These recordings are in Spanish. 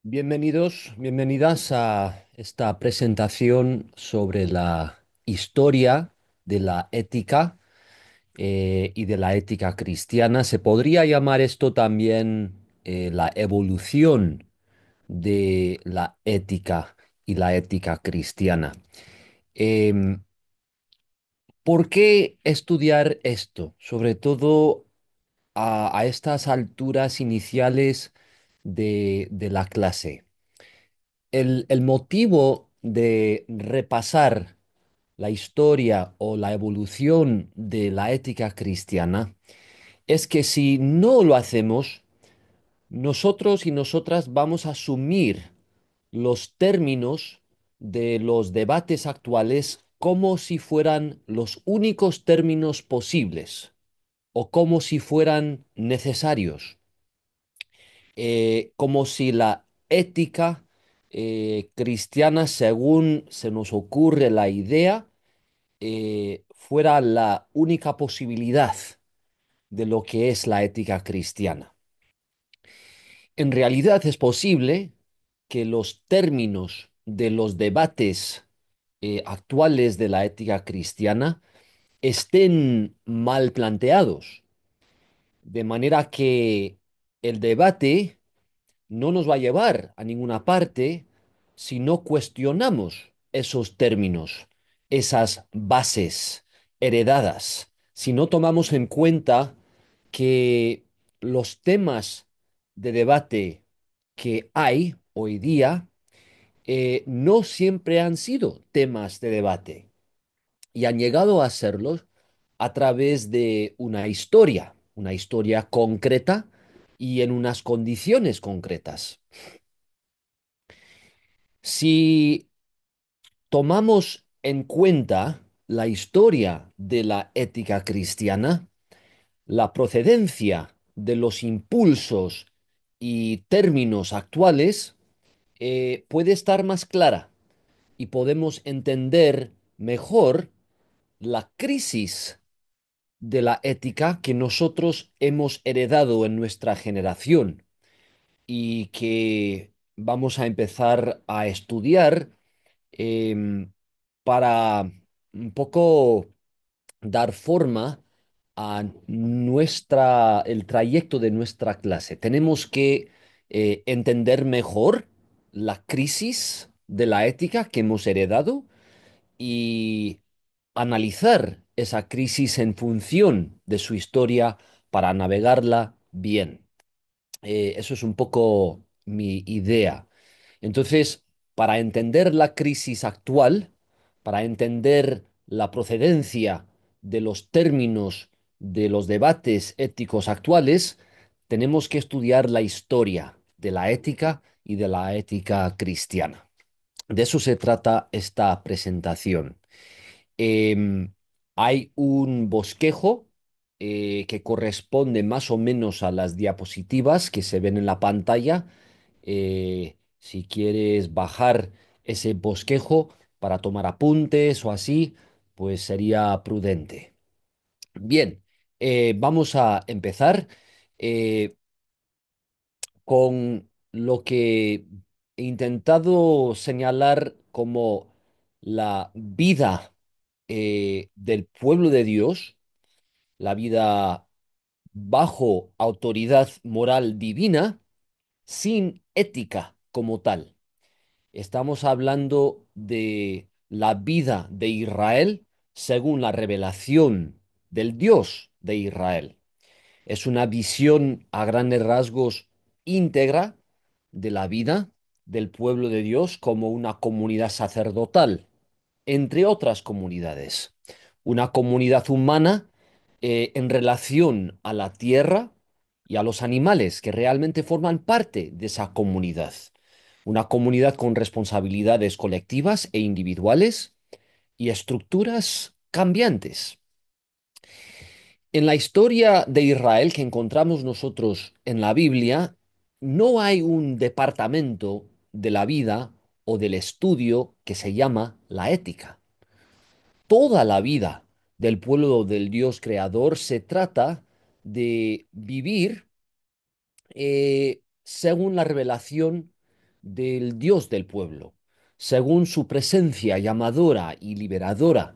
Bienvenidos, bienvenidas a esta presentación sobre la historia de la ética y de la ética cristiana. Se podría llamar esto también la evolución de la ética y la ética cristiana. Em, ¿Por qué estudiar esto? Sobre todo a estas alturas iniciales de la clase. El motivo de repasar la historia o la evolución de la ética cristiana es que si no lo hacemos, nosotros y nosotras vamos a asumir los términos de los debates actuales como si fueran los únicos términos posibles o como si fueran necesarios, como si la ética cristiana, según se nos ocurre la idea, fuera la única posibilidad de lo que es la ética cristiana. En realidad es posible que los términos de los debates actuales de la ética cristiana estén mal planteados, de manera que el debate no nos va a llevar a ninguna parte si no cuestionamos esos términos, esas bases heredadas, si no tomamos en cuenta que los temas de debate que hay hoy día no siempre han sido temas de debate y han llegado a serlos a través de una historia concreta y en unas condiciones concretas. Si tomamos en cuenta la historia de la ética cristiana, la procedencia de los impulsos y términos actuales puede estar más clara y podemos entender mejor la crisis de la ética que nosotros hemos heredado en nuestra generación y que vamos a empezar a estudiar em, para un poco dar forma a el trayecto de nuestra clase. Tenemos que entender mejor la crisis de la ética que hemos heredado y analizar esa crisis en función de su historia para navegarla bien. Eso es un poco mi idea. Entonces, para entender la crisis actual, para entender la procedencia de los términos de los debates éticos actuales, tenemos que estudiar la historia de la ética y de la ética cristiana. De eso se trata esta presentación. Em, Hay un bosquejo que corresponde más o menos a las diapositivas que se ven en la pantalla. Si quieres bajar ese bosquejo para tomar apuntes o así, pues sería prudente. Bien, vamos a empezar. Eh, con lo que he intentado señalar como la vida del pueblo de Dios, la vida bajo autoridad moral divina, sin ética como tal. Estamos hablando de la vida de Israel según la revelación del Dios de Israel. Es una visión a grandes rasgos íntegra de la vida del pueblo de Dios como una comunidad sacerdotal, entre otras comunidades. Una comunidad humana en relación a la tierra y a los animales que realmente forman parte de esa comunidad. Una comunidad con responsabilidades colectivas e individuales y estructuras cambiantes. En la historia de Israel que encontramos nosotros en la Biblia, no hay un departamento de la vida o del estudio que se llama la ética. Toda la vida del pueblo del Dios creador se trata de vivir según la revelación del Dios del pueblo, según su presencia llamadora y liberadora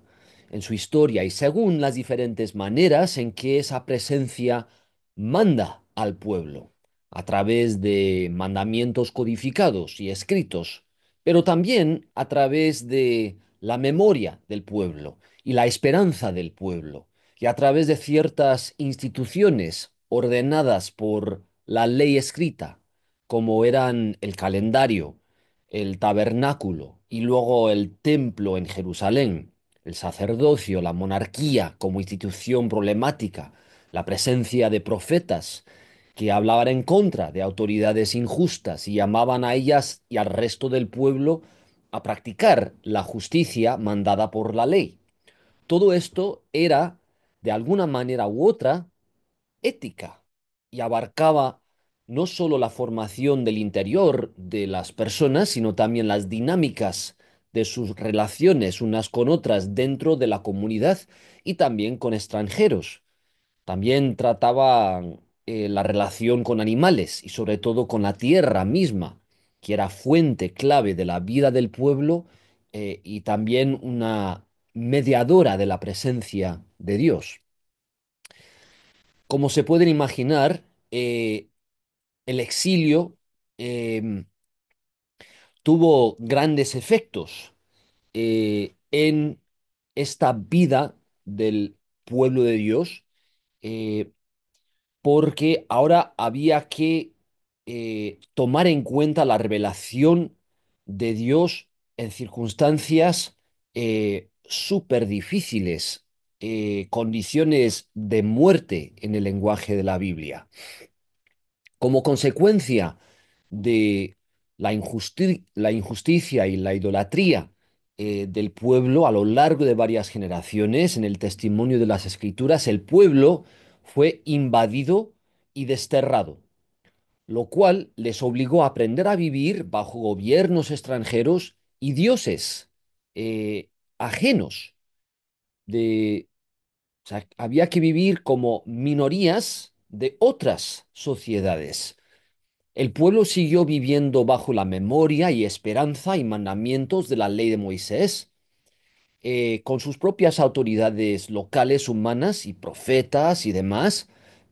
en su historia y según las diferentes maneras en que esa presencia manda al pueblo, a través de mandamientos codificados y escritos, pero también a través de la memoria del pueblo y la esperanza del pueblo, y a través de ciertas instituciones ordenadas por la ley escrita, como eran el calendario, el tabernáculo y luego el templo en Jerusalén, el sacerdocio, la monarquía como institución problemática, la presencia de profetas que hablaban en contra de autoridades injustas y llamaban a ellas y al resto del pueblo a practicar la justicia mandada por la ley. Todo esto era, de alguna manera u otra, ética y abarcaba no solo la formación del interior de las personas, sino también las dinámicas de sus relaciones unas con otras dentro de la comunidad y también con extranjeros. También trataba la relación con animales y sobre todo con la tierra misma, que era fuente clave de la vida del pueblo y también una mediadora de la presencia de Dios. Como se pueden imaginar, el exilio em, tuvo grandes efectos en esta vida del pueblo de Dios, eh, porque ahora había que tomar en cuenta la revelación de Dios en circunstancias súper difíciles, condiciones de muerte en el lenguaje de la Biblia. Como consecuencia de la injusticia y la idolatría del pueblo a lo largo de varias generaciones, en el testimonio de las Escrituras, el pueblo fue invadido y desterrado, lo cual les obligó a aprender a vivir bajo gobiernos extranjeros y dioses ajenos. O sea, había que vivir como minorías de otras sociedades. El pueblo siguió viviendo bajo la memoria y esperanza y mandamientos de la ley de Moisés, con sus propias autoridades locales, humanas y profetas y demás,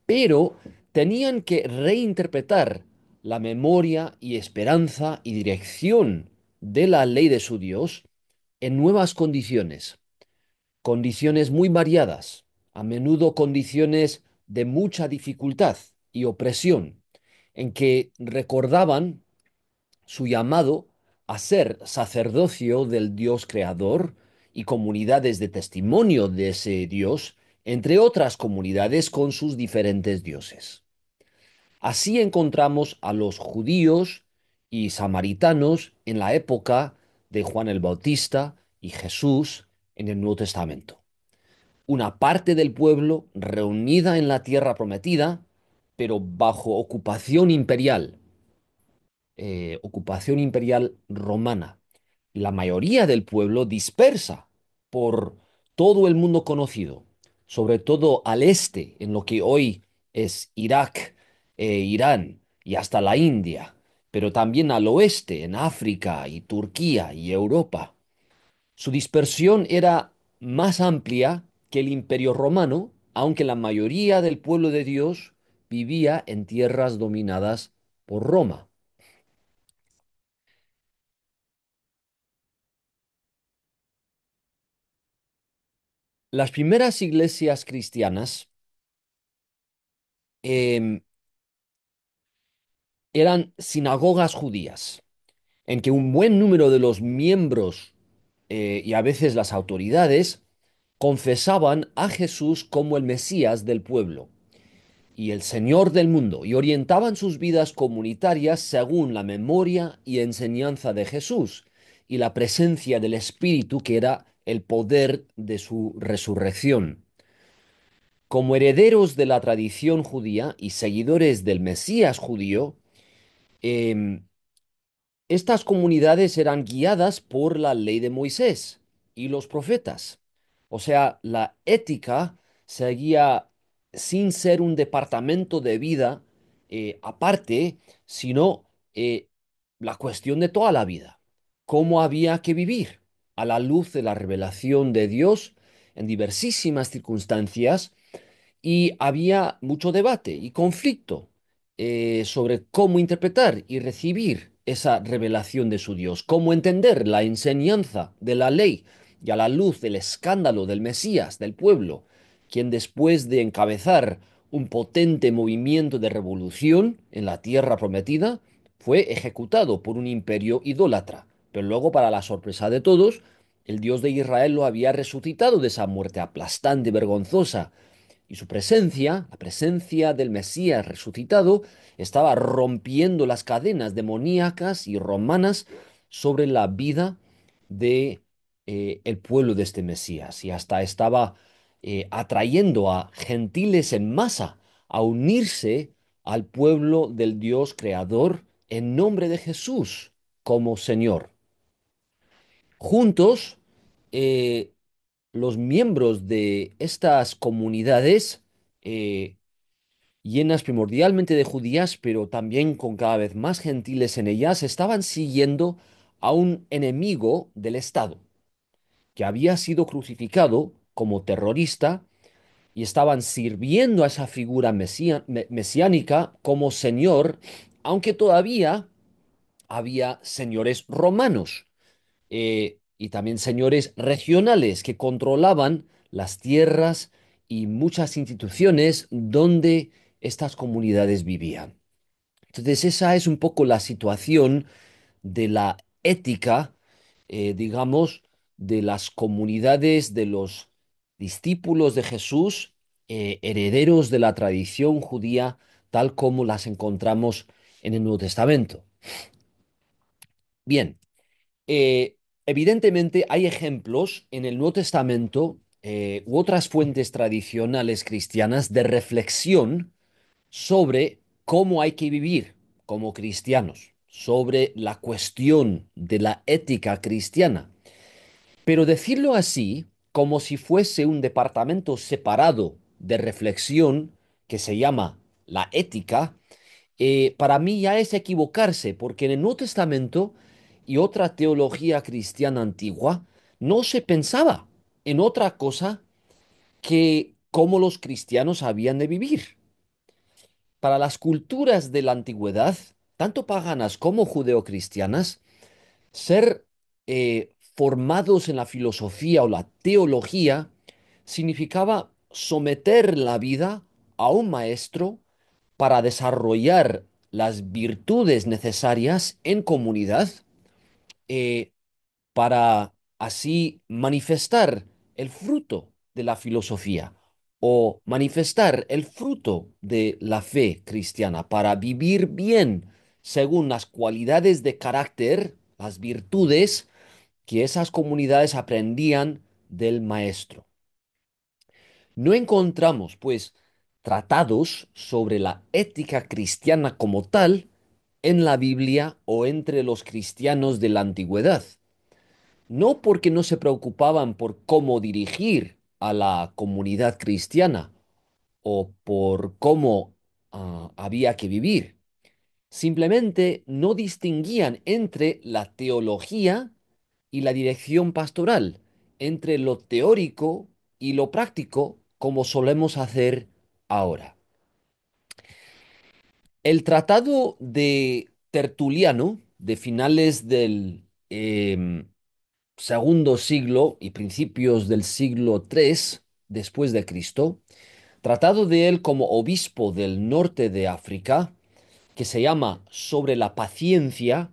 pero tenían que reinterpretar la memoria y esperanza y dirección de la ley de su Dios en nuevas condiciones, condiciones muy variadas, a menudo condiciones de mucha dificultad y opresión, en que recordaban su llamado a ser sacerdocio del Dios creador y comunidades de testimonio de ese Dios, entre otras comunidades con sus diferentes dioses. Así encontramos a los judíos y samaritanos en la época de Juan el Bautista y Jesús en el Nuevo Testamento. Una parte del pueblo reunida en la tierra prometida, pero bajo ocupación imperial romana. La mayoría del pueblo dispersa por todo el mundo conocido, sobre todo al este, en lo que hoy es Irak, Irán y hasta la India, pero también al oeste, en África y Turquía y Europa. Su dispersión era más amplia que el Imperio Romano, aunque la mayoría del pueblo de Dios vivía en tierras dominadas por Roma. Las primeras iglesias cristianas em, eran sinagogas judías, en que un buen número de los miembros y a veces las autoridades confesaban a Jesús como el Mesías del pueblo y el Señor del mundo, y orientaban sus vidas comunitarias según la memoria y enseñanza de Jesús y la presencia del Espíritu, que era el poder de su resurrección. Como herederos de la tradición judía y seguidores del Mesías judío, em, estas comunidades eran guiadas por la ley de Moisés y los profetas. O sea, la ética seguía sin ser un departamento de vida aparte, sino la cuestión de toda la vida, cómo había que vivir a la luz de la revelación de Dios en diversísimas circunstancias y había mucho debate y conflicto sobre cómo interpretar y recibir esa revelación de su Dios, cómo entender la enseñanza de la ley y a la luz del escándalo del Mesías, del pueblo, quien después de encabezar un potente movimiento de revolución en la tierra prometida, fue ejecutado por un imperio idólatra. Pero luego, para la sorpresa de todos, el Dios de Israel lo había resucitado de esa muerte aplastante y vergonzosa, y su presencia, la presencia del Mesías resucitado, estaba rompiendo las cadenas demoníacas y romanas sobre la vida de el pueblo de este Mesías. Y hasta estaba atrayendo a gentiles en masa a unirse al pueblo del Dios creador en nombre de Jesús como Señor. Juntos, eh, los miembros de estas comunidades, eh, llenas primordialmente de judías, pero también con cada vez más gentiles en ellas, estaban siguiendo a un enemigo del Estado, que había sido crucificado como terrorista y estaban sirviendo a esa figura mesiánica como señor, aunque todavía había señores romanos y también señores regionales que controlaban las tierras y muchas instituciones donde estas comunidades vivían. Entonces, esa es un poco la situación de la ética, digamos, de las comunidades de los discípulos de Jesús, herederos de la tradición judía, tal como las encontramos en el Nuevo Testamento. Bien, eh, evidentemente hay ejemplos en el Nuevo Testamento u otras fuentes tradicionales cristianas de reflexión sobre cómo hay que vivir como cristianos, sobre la cuestión de la ética cristiana. Pero decirlo así, como si fuese un departamento separado de reflexión que se llama la ética, para mí ya es equivocarse, porque en el Nuevo Testamento y otra teología cristiana antigua no se pensaba en otra cosa que cómo los cristianos habían de vivir. Para las culturas de la antigüedad, tanto paganas como judeocristianas, ser formados en la filosofía o la teología significaba someter la vida a un maestro para desarrollar las virtudes necesarias en comunidad, eh, para así manifestar el fruto de la filosofía o manifestar el fruto de la fe cristiana, para vivir bien según las cualidades de carácter, las virtudes que esas comunidades aprendían del maestro. No encontramos, pues, tratados sobre la ética cristiana como tal en la Biblia o entre los cristianos de la antigüedad. No porque no se preocupaban por cómo dirigir a la comunidad cristiana o por cómo había que vivir. Simplemente no distinguían entre la teología y la dirección pastoral, entre lo teórico y lo práctico, como solemos hacer ahora. El tratado de Tertuliano, de finales del segundo siglo y principios del siglo III después de Cristo, tratado de él como obispo del norte de África, que se llama Sobre la paciencia,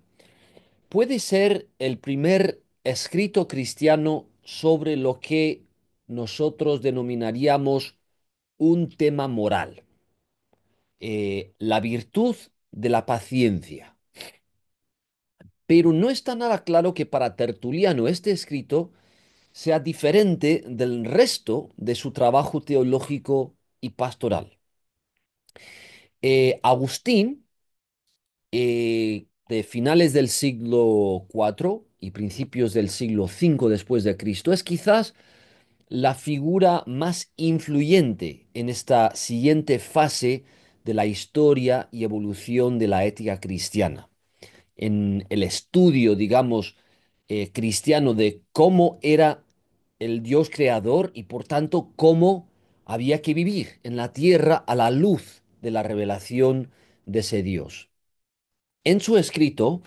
puede ser el primer escrito cristiano sobre lo que nosotros denominaríamos un tema moral, la virtud de la paciencia. Pero no está nada claro que para Tertuliano este escrito sea diferente del resto de su trabajo teológico y pastoral. Agustín, de finales del siglo IV y principios del siglo V después de Cristo, es quizás la figura más influyente en esta siguiente fase de la historia y evolución de la ética cristiana. en el estudio, digamos, cristiano de cómo era el Dios creador y por tanto cómo había que vivir en la tierra a la luz de la revelación de ese Dios. En su escrito,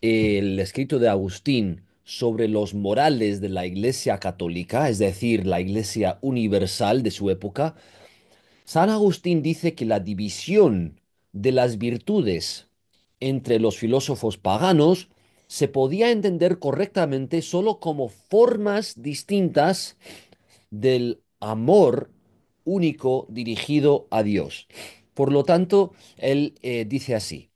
el escrito de Agustín sobre los morales de la Iglesia católica, es decir, la Iglesia universal de su época, San Agustín dice que la división de las virtudes entre los filósofos paganos se podía entender correctamente solo como formas distintas del amor único dirigido a Dios. Por lo tanto, él dice así,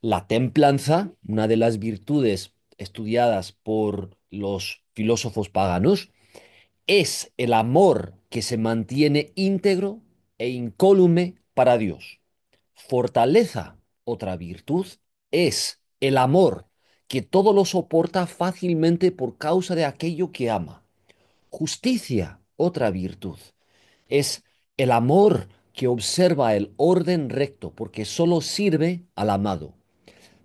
la templanza, una de las virtudes estudiadas por los filósofos paganos, es el amor que se mantiene íntegro e incólume para Dios. Fortaleza, otra virtud, es el amor que todo lo soporta fácilmente por causa de aquello que ama. Justicia, otra virtud, es el amor que observa el orden recto porque solo sirve al amado.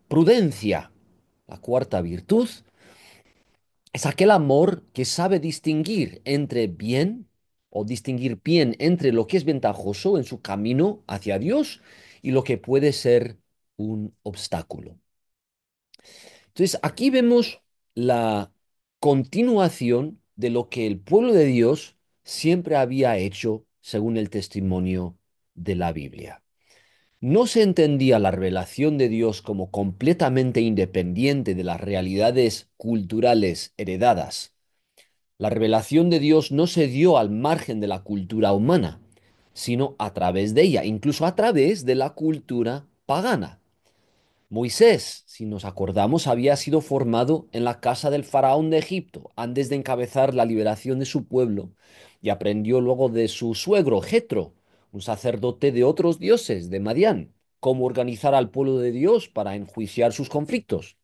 Prudencia, la cuarta virtud, es aquel amor que sabe distinguir entre bien o distinguir bien entre lo que es ventajoso en su camino hacia Dios y lo que puede ser un obstáculo. Entonces, aquí vemos la continuación de lo que el pueblo de Dios siempre había hecho según el testimonio de la Biblia. No se entendía la revelación de Dios como completamente independiente de las realidades culturales heredadas. La revelación de Dios no se dio al margen de la cultura humana, sino a través de ella, incluso a través de la cultura pagana. Moisés, si nos acordamos, había sido formado en la casa del faraón de Egipto antes de encabezar la liberación de su pueblo y aprendió luego de su suegro Jetro, un sacerdote de otros dioses de Madián, cómo organizar al pueblo de Dios para enjuiciar sus conflictos.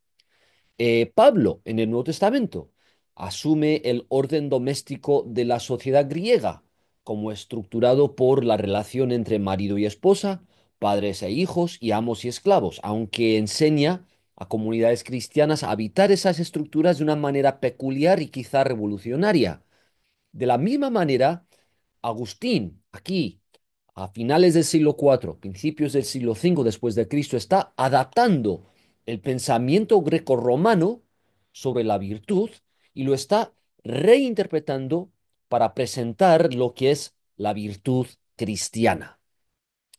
Pablo, en el Nuevo Testamento, asume el orden doméstico de la sociedad griega, como estructurado por la relación entre marido y esposa, padres e hijos y amos y esclavos, aunque enseña a comunidades cristianas a habitar esas estructuras de una manera peculiar y quizá revolucionaria. De la misma manera, Agustín, aquí, a finales del siglo IV, principios del siglo V después de Cristo, está adaptando el pensamiento grecorromano sobre la virtud y lo está reinterpretando para presentar lo que es la virtud cristiana.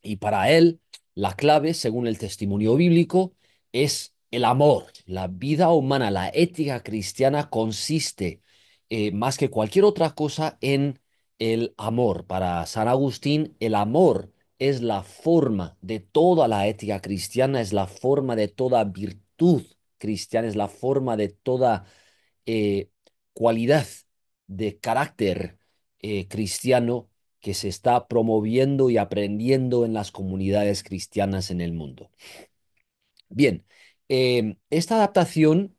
Y para él, la clave, según el testimonio bíblico, es el amor. La vida humana, la ética cristiana consiste más que cualquier otra cosa en el amor. Para San Agustín, el amor es la forma de toda la ética cristiana, es la forma de toda virtud cristiana, es la forma de toda eh, cualidad de carácter cristiano que se está promoviendo y aprendiendo en las comunidades cristianas en el mundo. Bien, esta adaptación,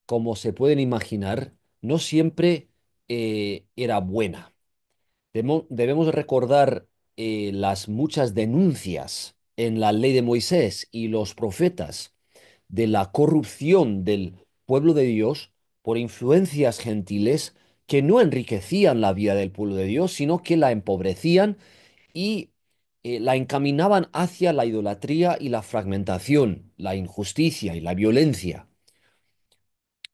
como se pueden imaginar, no siempre era buena. Debemos recordar las muchas denuncias en la ley de Moisés y los profetas de la corrupción del pueblo de Dios por influencias gentiles que no enriquecían la vida del pueblo de Dios, sino que la empobrecían y la encaminaban hacia la idolatría y la fragmentación, la injusticia y la violencia.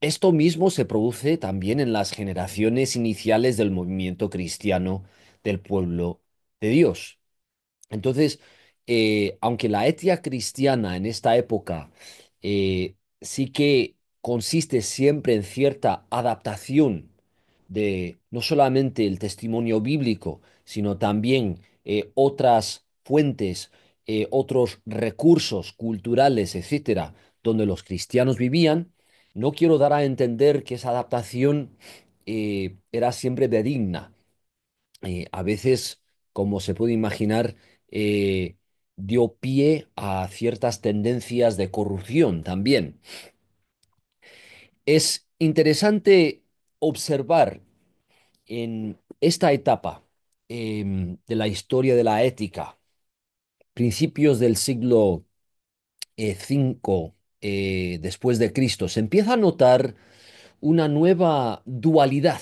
Esto mismo se produce también en las generaciones iniciales del movimiento cristiano del pueblo de Dios. Entonces, aunque la ética cristiana en esta época sí que consiste siempre en cierta adaptación de no solamente el testimonio bíblico, sino también otras fuentes, otros recursos culturales, etcétera, donde los cristianos vivían, no quiero dar a entender que esa adaptación era siempre benigna. A veces, como se puede imaginar, eh, dio pie a ciertas tendencias de corrupción también. Es interesante observar en esta etapa de la historia de la ética, principios del siglo V después de Cristo, se empieza a notar una nueva dualidad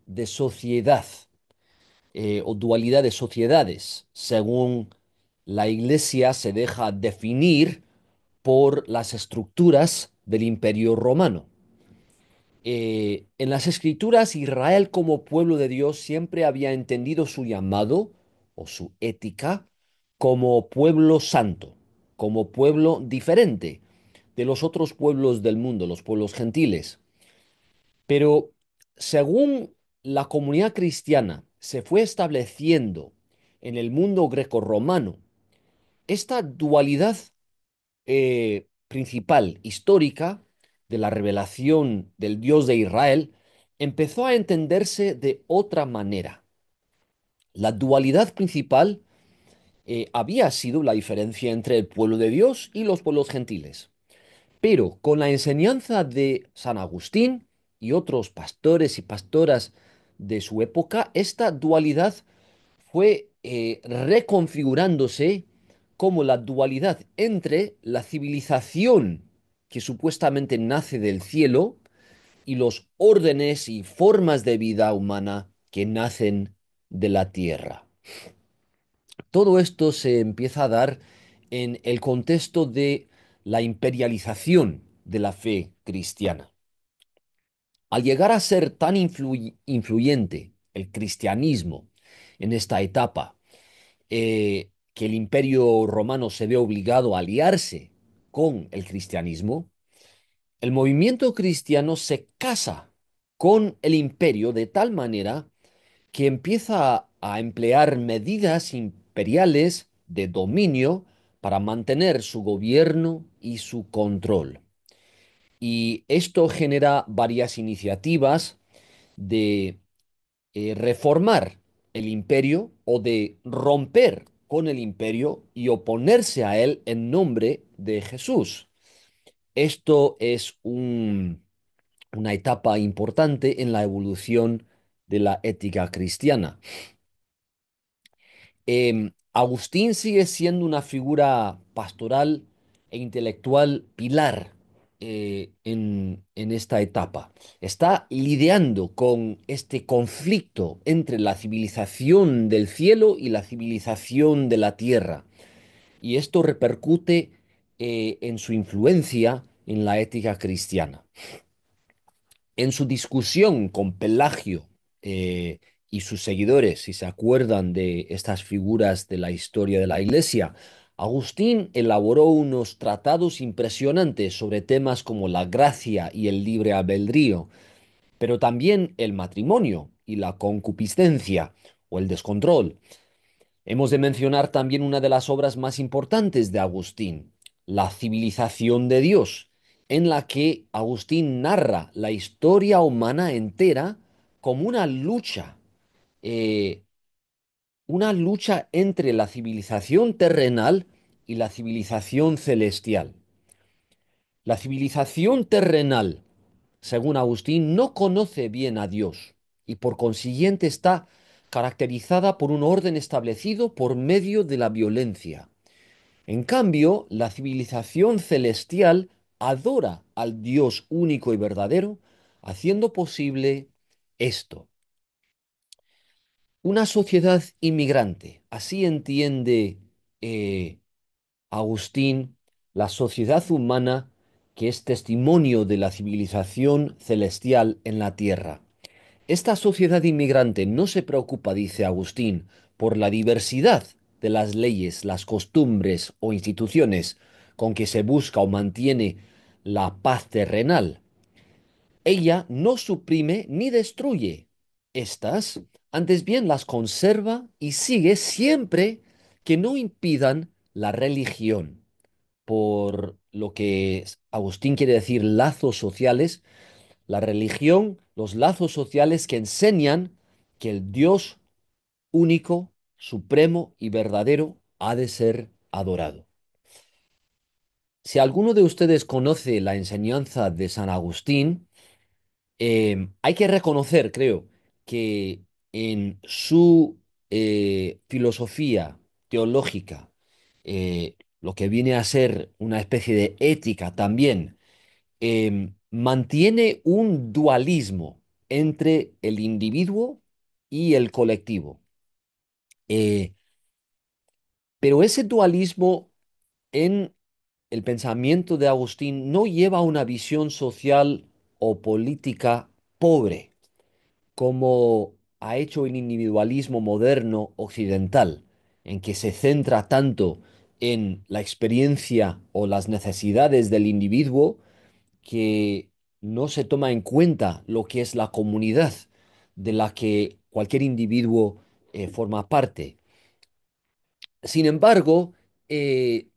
de sociedad o dualidad de sociedades, según la Iglesia se deja definir por las estructuras del Imperio Romano. En las Escrituras, Israel como pueblo de Dios siempre había entendido su llamado o su ética como pueblo santo, como pueblo diferente de los otros pueblos del mundo, los pueblos gentiles. Pero según la comunidad cristiana se fue estableciendo en el mundo grecorromano, esta dualidad principal histórica de la revelación del Dios de Israel empezó a entenderse de otra manera. La dualidad principal había sido la diferencia entre el pueblo de Dios y los pueblos gentiles. Pero con la enseñanza de San Agustín y otros pastores y pastoras de su época, esta dualidad fue reconfigurándose como la dualidad entre la civilización que supuestamente nace del cielo y los órdenes y formas de vida humana que nacen de la tierra. Todo esto se empieza a dar en el contexto de la imperialización de la fe cristiana. Al llegar a ser tan influyente el cristianismo en esta etapa, que el imperio romano se ve obligado a aliarse con el cristianismo, el movimiento cristiano se casa con el imperio de tal manera que empieza a emplear medidas imperiales de dominio para mantener su gobierno y su control. Y esto genera varias iniciativas de reformar el imperio o de romper con el imperio y oponerse a él en nombre de Jesús. Esto es una etapa importante en la evolución de la ética cristiana. Agustín sigue siendo una figura pastoral e intelectual pilar en esta etapa. Está lidiando con este conflicto entre la civilización del cielo y la civilización de la tierra. Y esto repercute en su influencia en la ética cristiana. En su discusión con Pelagio y sus seguidores, si se acuerdan de estas figuras de la historia de la Iglesia, Agustín elaboró unos tratados impresionantes sobre temas como la gracia y el libre albedrío, pero también el matrimonio y la concupiscencia o el descontrol. Hemos de mencionar también una de las obras más importantes de Agustín, La civilización de Dios, en la que Agustín narra la historia humana entera como eh, una lucha entre la civilización terrenal y la civilización celestial. La civilización terrenal, según Agustín, no conoce bien a Dios y por consiguiente está caracterizada por un orden establecido por medio de la violencia. En cambio, la civilización celestial adora al Dios único y verdadero, haciendo posible esto. Una sociedad inmigrante, así entiende eh, Agustín la sociedad humana que es testimonio de la civilización celestial en la tierra. Esta sociedad inmigrante no se preocupa, dice Agustín, por la diversidad de las leyes, las costumbres o instituciones con que se busca o mantiene la paz terrenal. Ella no suprime ni destruye estas, antes bien las conserva y sigue siempre que no impidan la religión, por lo que Agustín quiere decir lazos sociales, la religión, los lazos sociales que enseñan que el Dios único, supremo y verdadero ha de ser adorado. Si alguno de ustedes conoce la enseñanza de San Agustín, hay que reconocer, creo, que en su filosofía teológica, lo que viene a ser una especie de ética también, mantiene un dualismo entre el individuo y el colectivo. Eh, pero ese dualismo en el pensamiento de Agustín no lleva a una visión social o política pobre, como ha hecho el individualismo moderno occidental, en que se centra tanto en la experiencia o las necesidades del individuo que no se toma en cuenta lo que es la comunidad de la que cualquier individuo forma parte. Sin embargo, eh,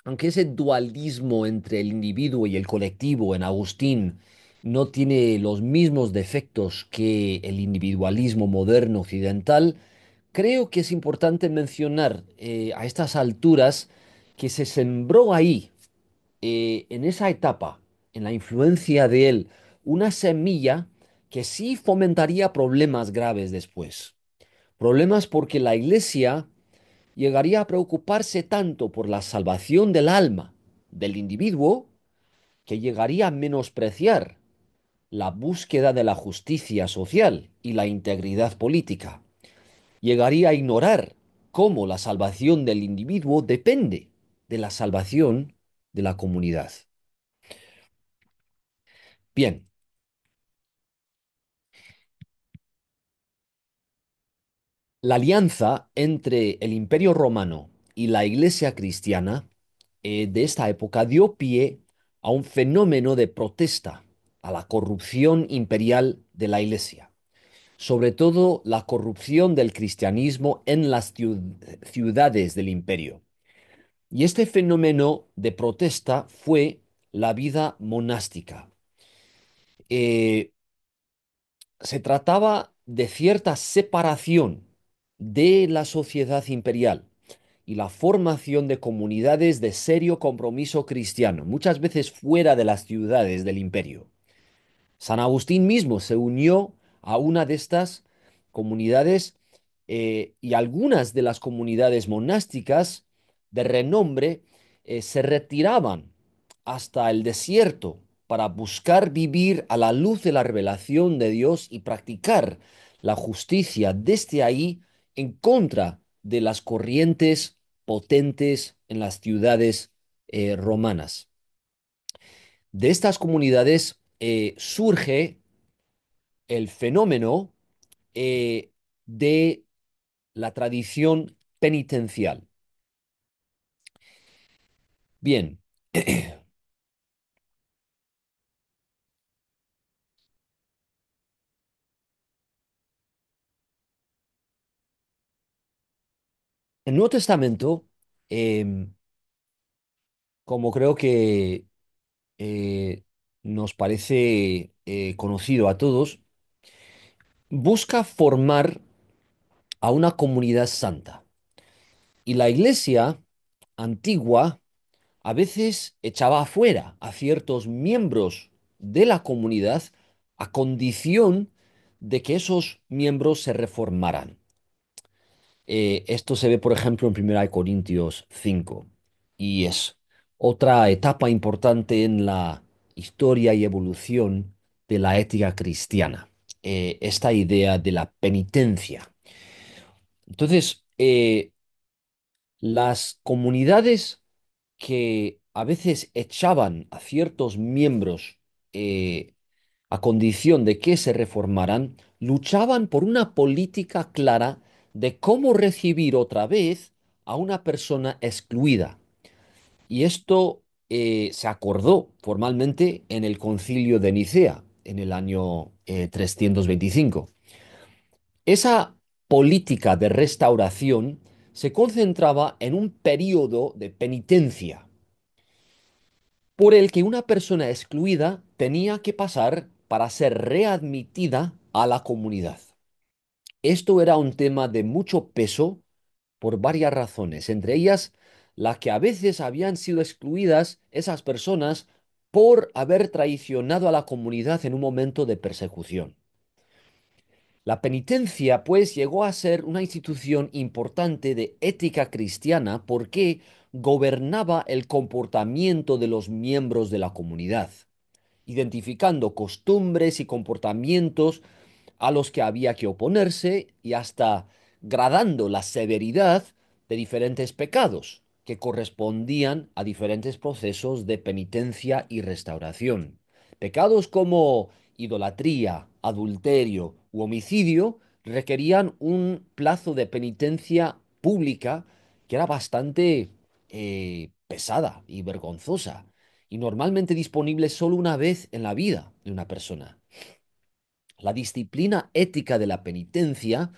aunque ese dualismo entre el individuo y el colectivo en Agustín no tiene los mismos defectos que el individualismo moderno occidental, creo que es importante mencionar a estas alturas que se sembró ahí, en esa etapa, en la influencia de él, una semilla que sí fomentaría problemas graves después. Problemas porque la Iglesia llegaría a preocuparse tanto por la salvación del alma del individuo que llegaría a menospreciar la búsqueda de la justicia social y la integridad política. Llegaría a ignorar cómo la salvación del individuo depende de la salvación de la comunidad. Bien, la alianza entre el Imperio Romano y la Iglesia cristiana de esta época dio pie a un fenómeno de protesta a la corrupción imperial de la Iglesia, sobre todo la corrupción del cristianismo en las ciudades del imperio. Y este fenómeno de protesta fue la vida monástica. Eh, Se trataba de cierta separación de la sociedad imperial y la formación de comunidades de serio compromiso cristiano, muchas veces fuera de las ciudades del imperio. San Agustín mismo se unió a una de estas comunidades, y algunas de las comunidades monásticas de renombre se retiraban hasta el desierto para buscar vivir a la luz de la revelación de Dios y practicar la justicia desde ahí en contra de las corrientes potentes en las ciudades romanas. De estas comunidades surge el fenómeno de la tradición penitencial. Bien, el Nuevo Testamento, como creo que eh, nos parece conocido a todos, busca formar a una comunidad santa. Y la iglesia antigua a veces echaba afuera a ciertos miembros de la comunidad a condición de que esos miembros se reformaran. Esto se ve, por ejemplo, en 1 Corintios 5 y es otra etapa importante en la historia y evolución de la ética cristiana, esta idea de la penitencia. Entonces, las comunidades que a veces echaban a ciertos miembros a condición de que se reformaran, luchaban por una política clara de cómo recibir otra vez a una persona excluida. Y esto se acordó formalmente en el Concilio de Nicea en el año 325. Esa política de restauración se concentraba en un periodo de penitencia por el que una persona excluida tenía que pasar para ser readmitida a la comunidad. Esto era un tema de mucho peso por varias razones, entre ellas la que a veces habían sido excluidas esas personas por haber traicionado a la comunidad en un momento de persecución. La penitencia, pues, llegó a ser una institución importante de ética cristiana. ¿Por qué? gobernaba el comportamiento de los miembros de la comunidad, identificando costumbres y comportamientos a los que había que oponerse y hasta gradando la severidad de diferentes pecados que correspondían a diferentes procesos de penitencia y restauración. Pecados como idolatría, adulterio u homicidio requerían un plazo de penitencia pública que era bastante pesada y vergonzosa, y normalmente disponible solo una vez en la vida de una persona. La disciplina ética de la penitencia,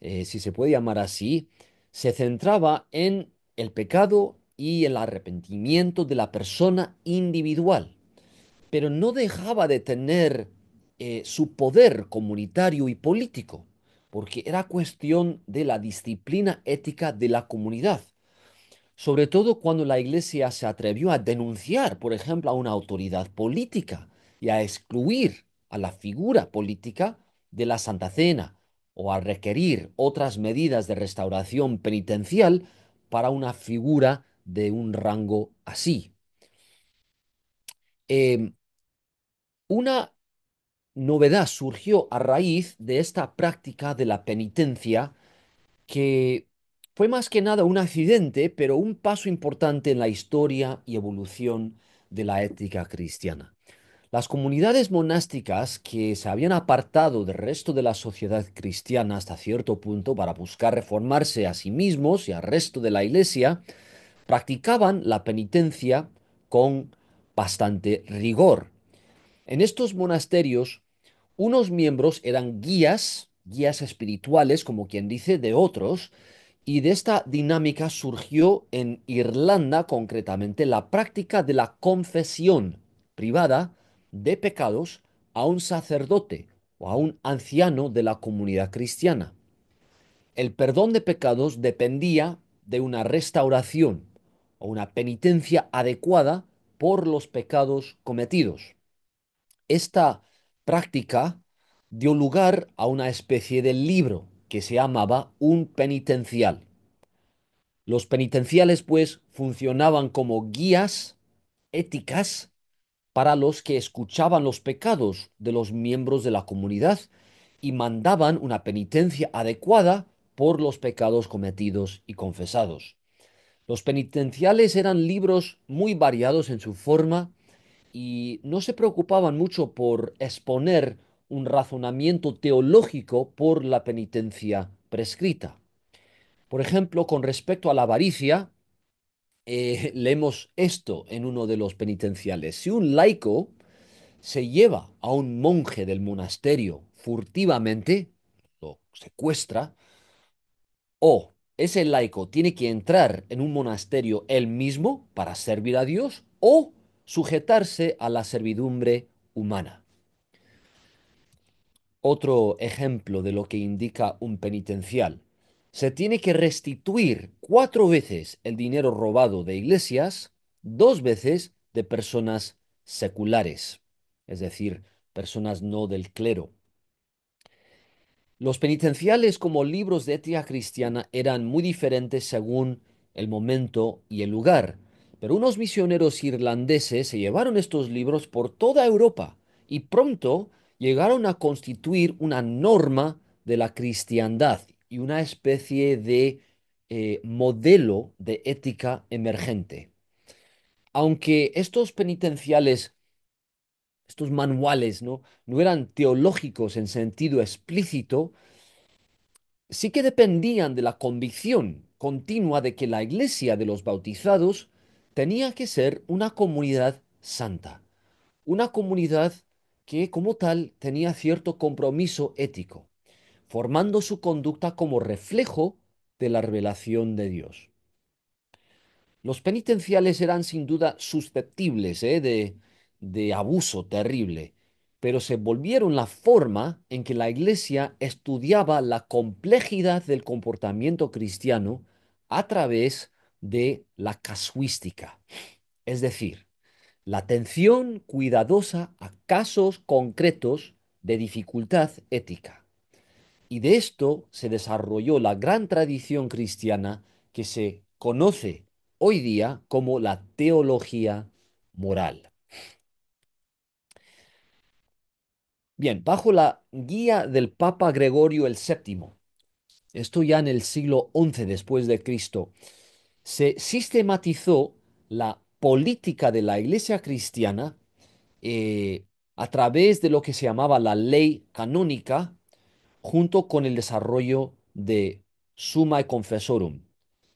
si se puede llamar así, se centraba en el pecado y el arrepentimiento de la persona individual, pero no dejaba de tener su poder comunitario y político, porque era cuestión de la disciplina ética de la comunidad. Sobre todo cuando la Iglesia se atrevió a denunciar, por ejemplo, a una autoridad política y a excluir a la figura política de la Santa Cena, o a requerir otras medidas de restauración penitencial para una figura de un rango así. Em, una novedad surgió a raíz de esta práctica de la penitencia, que fue más que nada un accidente, pero un paso importante en la historia y evolución de la ética cristiana. Las comunidades monásticas, que se habían apartado del resto de la sociedad cristiana hasta cierto punto para buscar reformarse a sí mismos y al resto de la iglesia, practicaban la penitencia con bastante rigor. En estos monasterios, unos miembros eran guías, guías espirituales, como quien dice, de otros, y de esta dinámica surgió en Irlanda concretamente la práctica de la confesión privada de pecados a un sacerdote o a un anciano de la comunidad cristiana. El perdón de pecados dependía de una restauración o una penitencia adecuada por los pecados cometidos. Esta práctica dio lugar a una especie de libro que se llamaba un penitencial. Los penitenciales, pues, funcionaban como guías éticas para los que escuchaban los pecados de los miembros de la comunidad y mandaban una penitencia adecuada por los pecados cometidos y confesados. Los penitenciales eran libros muy variados en su forma y no se preocupaban mucho por exponer un razonamiento teológico por la penitencia prescrita. Por ejemplo, con respecto a la avaricia, leemos esto en uno de los penitenciales. Si un laico se lleva a un monje del monasterio furtivamente, lo secuestra, o ese laico tiene que entrar en un monasterio él mismo para servir a Dios, o sujetarse a la servidumbre humana. Otro ejemplo de lo que indica un penitencial: se tiene que restituir 4 veces el dinero robado de iglesias, 2 veces de personas seculares, es decir, personas no del clero. Los penitenciales como libros de ética cristiana eran muy diferentes según el momento y el lugar, pero unos misioneros irlandeses se llevaron estos libros por toda Europa y pronto llegaron a constituir una norma de la cristiandad y una especie de modelo de ética emergente. Aunque estos penitenciales, estos manuales, no eran teológicos en sentido explícito, sí que dependían de la convicción continua de que la iglesia de los bautizados tenía que ser una comunidad santa, una comunidad que como tal tenía cierto compromiso ético, formando su conducta como reflejo de la revelación de Dios. Los penitenciales eran sin duda susceptibles, de abuso terrible, pero se volvieron la forma en que la Iglesia estudiaba la complejidad del comportamiento cristiano a través de la casuística, es decir, la atención cuidadosa a casos concretos de dificultad ética. Y de esto se desarrolló la gran tradición cristiana que se conoce hoy día como la teología moral. Bien, bajo la guía del Papa Gregorio el Séptimo, esto ya en el siglo XI después de Cristo, se sistematizó la política de la Iglesia cristiana eh, a través de lo que se llamaba la ley canónica, junto con el desarrollo de Summa Confessorum.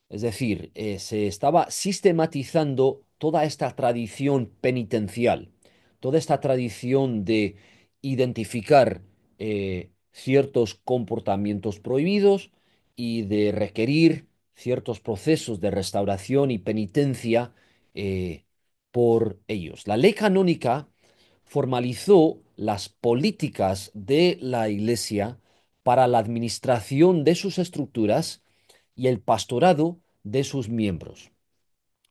Es decir, se estaba sistematizando toda esta tradición penitencial, toda esta tradición de identificar ciertos comportamientos prohibidos y de requerir ciertos procesos de restauración y penitencia por ellos. La ley canónica formalizó las políticas de la Iglesia para la administración de sus estructuras y el pastorado de sus miembros.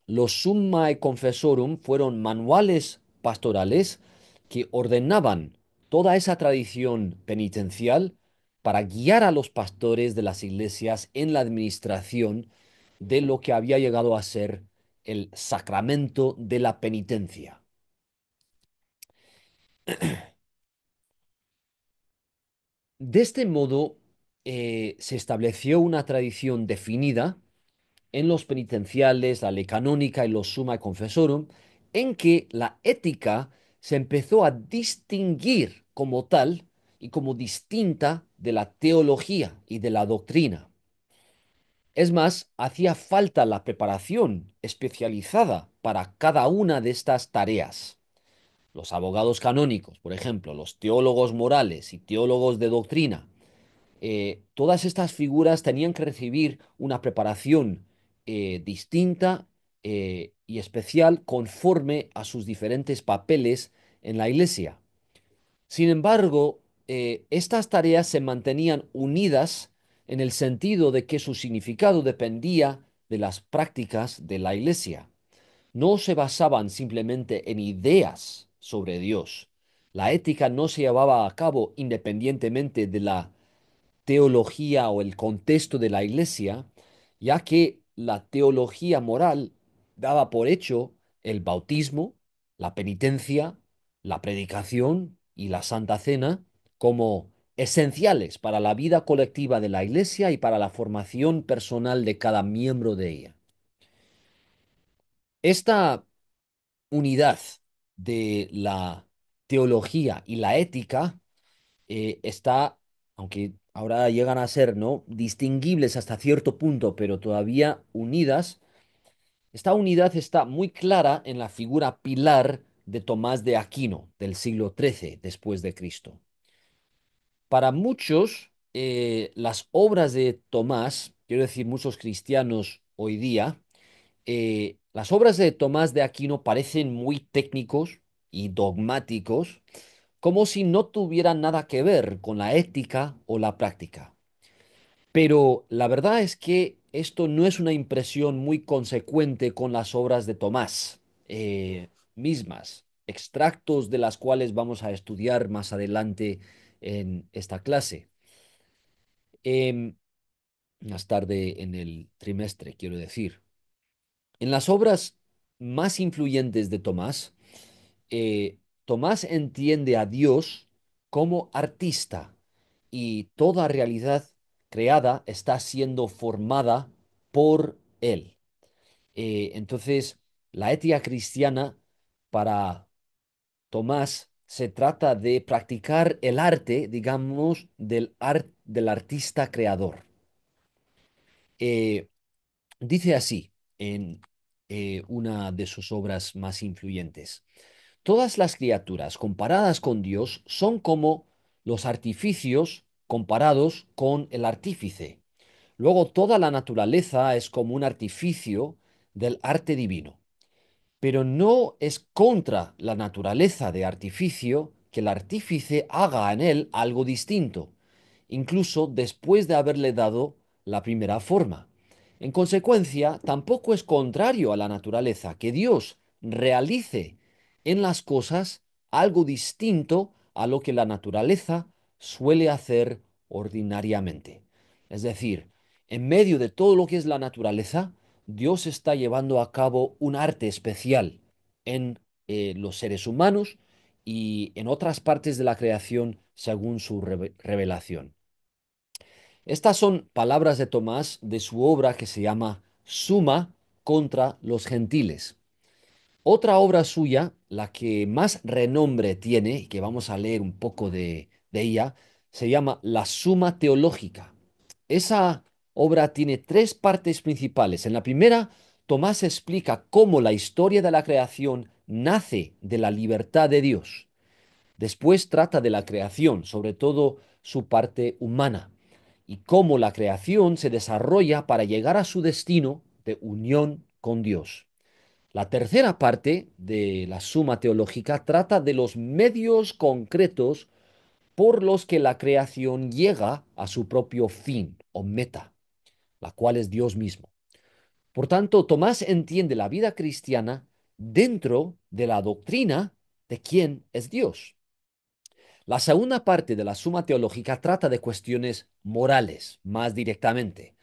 Los Summae Confessorum fueron manuales pastorales que ordenaban toda esa tradición penitencial para guiar a los pastores de las iglesias en la administración de lo que había llegado a ser el sacramento de la penitencia. De este modo, se estableció una tradición definida en los penitenciales, la ley canónica y los summa confessorum, en que la ética se empezó a distinguir como tal y como distinta de la teología y de la doctrina. Es más, hacía falta la preparación especializada para cada una de estas tareas. Los abogados canónicos, por ejemplo, los teólogos morales y teólogos de doctrina, todas estas figuras tenían que recibir una preparación distinta y especial conforme a sus diferentes papeles en la iglesia. Sin embargo, estas tareas se mantenían unidas en el sentido de que su significado dependía de las prácticas de la iglesia. No se basaban simplemente en ideas sobre Dios. La ética no se llevaba a cabo independientemente de la teología o el contexto de la iglesia, ya que la teología moral daba por hecho el bautismo, la penitencia, la predicación y la Santa Cena como esenciales para la vida colectiva de la iglesia y para la formación personal de cada miembro de ella. Esta unidad de la teología y la ética está, aunque ahora llegan a ser, ¿no?, distinguibles hasta cierto punto, pero todavía unidas. Esta unidad está muy clara en la figura pilar de Tomás de Aquino del siglo XIII después de Cristo. Para muchos, las obras de Tomás, quiero decir muchos cristianos hoy día, las obras de Tomás de Aquino parecen muy técnicos y dogmáticos, como si no tuvieran nada que ver con la ética o la práctica. Pero la verdad es que esto no es una impresión muy consecuente con las obras de Tomás mismas, extractos de las cuales vamos a estudiar más adelante en esta clase. Em, Más tarde en el trimestre, quiero decir. En las obras más influyentes de Tomás, Tomás entiende a Dios como artista y toda realidad creada está siendo formada por él. Entonces, la ética cristiana para Tomás se trata de practicar el arte, digamos, del artista creador. Eh, Dice así en una de sus obras más influyentes. Todas las criaturas comparadas con Dios son como los artificios comparados con el artífice. Luego toda la naturaleza es como un artificio del arte divino. Pero no es contra la naturaleza de artificio que el artífice haga en él algo distinto, incluso después de haberle dado la primera forma. En consecuencia, tampoco es contrario a la naturaleza que Dios realice en las cosas algo distinto a lo que la naturaleza suele hacer ordinariamente. Es decir, en medio de todo lo que es la naturaleza, Dios está llevando a cabo un arte especial en los seres humanos y en otras partes de la creación según su revelación. Estas son palabras de Tomás de su obra que se llama Suma contra los gentiles. Otra obra suya, la que más renombre tiene, y que vamos a leer un poco de ella, se llama La Suma Teológica. Esa obra tiene tres partes principales. En la primera, Tomás explica cómo la historia de la creación nace de la libertad de Dios. Después trata de la creación, sobre todo su parte humana, y cómo la creación se desarrolla para llegar a su destino de unión con Dios. La tercera parte de la Suma Teológica trata de los medios concretos por los que la creación llega a su propio fin o meta, la cual es Dios mismo. Por tanto, Tomás entiende la vida cristiana dentro de la doctrina de quién es Dios. La segunda parte de la Suma Teológica trata de cuestiones morales, más directamente.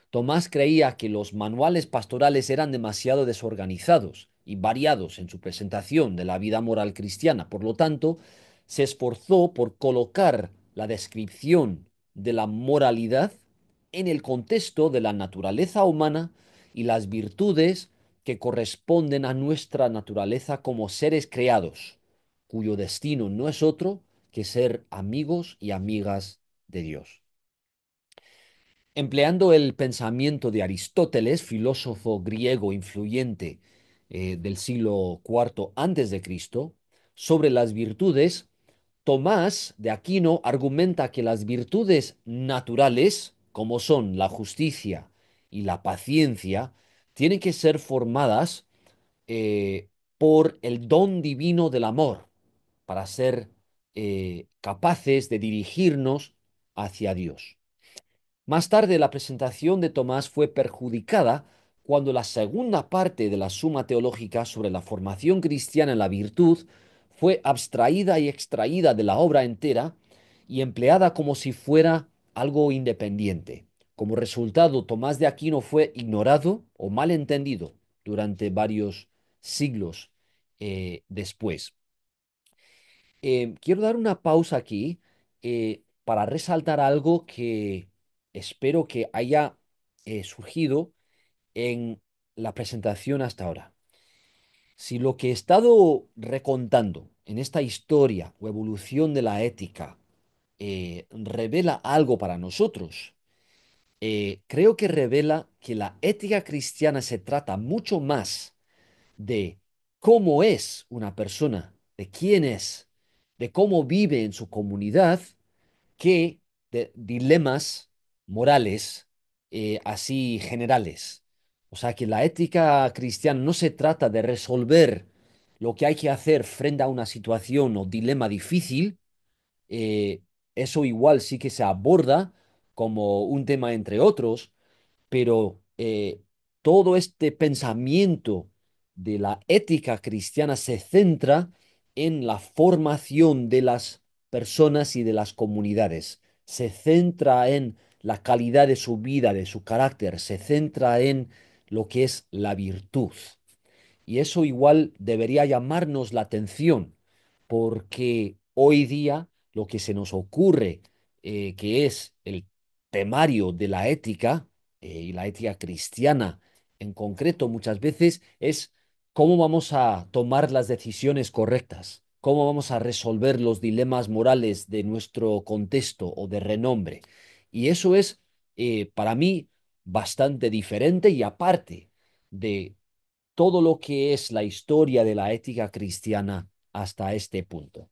Tomás creía que los manuales pastorales eran demasiado desorganizados y variados en su presentación de la vida moral cristiana. Por lo tanto, se esforzó por colocar la descripción de la moralidad en el contexto de la naturaleza humana y las virtudes que corresponden a nuestra naturaleza como seres creados, cuyo destino no es otro que ser amigos y amigas de Dios. Empleando el pensamiento de Aristóteles, filósofo griego influyente del siglo IV antes de Cristo, sobre las virtudes, Tomás de Aquino argumenta que las virtudes naturales, como son la justicia y la paciencia, tienen que ser formadas eh, por el don divino del amor, para ser capaces de dirigirnos hacia Dios. Más tarde, la presentación de Tomás fue perjudicada cuando la segunda parte de la Suma Teológica sobre la formación cristiana en la virtud fue abstraída y extraída de la obra entera y empleada como si fuera algo independiente. Como resultado, Tomás de Aquino fue ignorado o malentendido durante varios siglos después. Quiero dar una pausa aquí para resaltar algo que espero que haya surgido en la presentación hasta ahora. Si lo que he estado recontando en esta historia o evolución de la ética revela algo para nosotros, creo que revela que la ética cristiana se trata mucho más de cómo es una persona, de quién es, de cómo vive en su comunidad, que de dilemas morales así generales. O sea que la ética cristiana no se trata de resolver lo que hay que hacer frente a una situación o dilema difícil. eh, Eso igual sí que se aborda como un tema entre otros, pero todo este pensamiento de la ética cristiana se centra en la formación de las personas y de las comunidades. Se centra en la calidad de su vida, de su carácter, se centra en lo que es la virtud. Y eso igual debería llamarnos la atención, porque hoy día lo que se nos ocurre, que es el temario de la ética, y la ética cristiana en concreto, muchas veces es cómo vamos a tomar las decisiones correctas, cómo vamos a resolver los dilemas morales de nuestro contexto o de renombre. Y eso es, para mí, bastante diferente y aparte de todo lo que es la historia de la ética cristiana hasta este punto.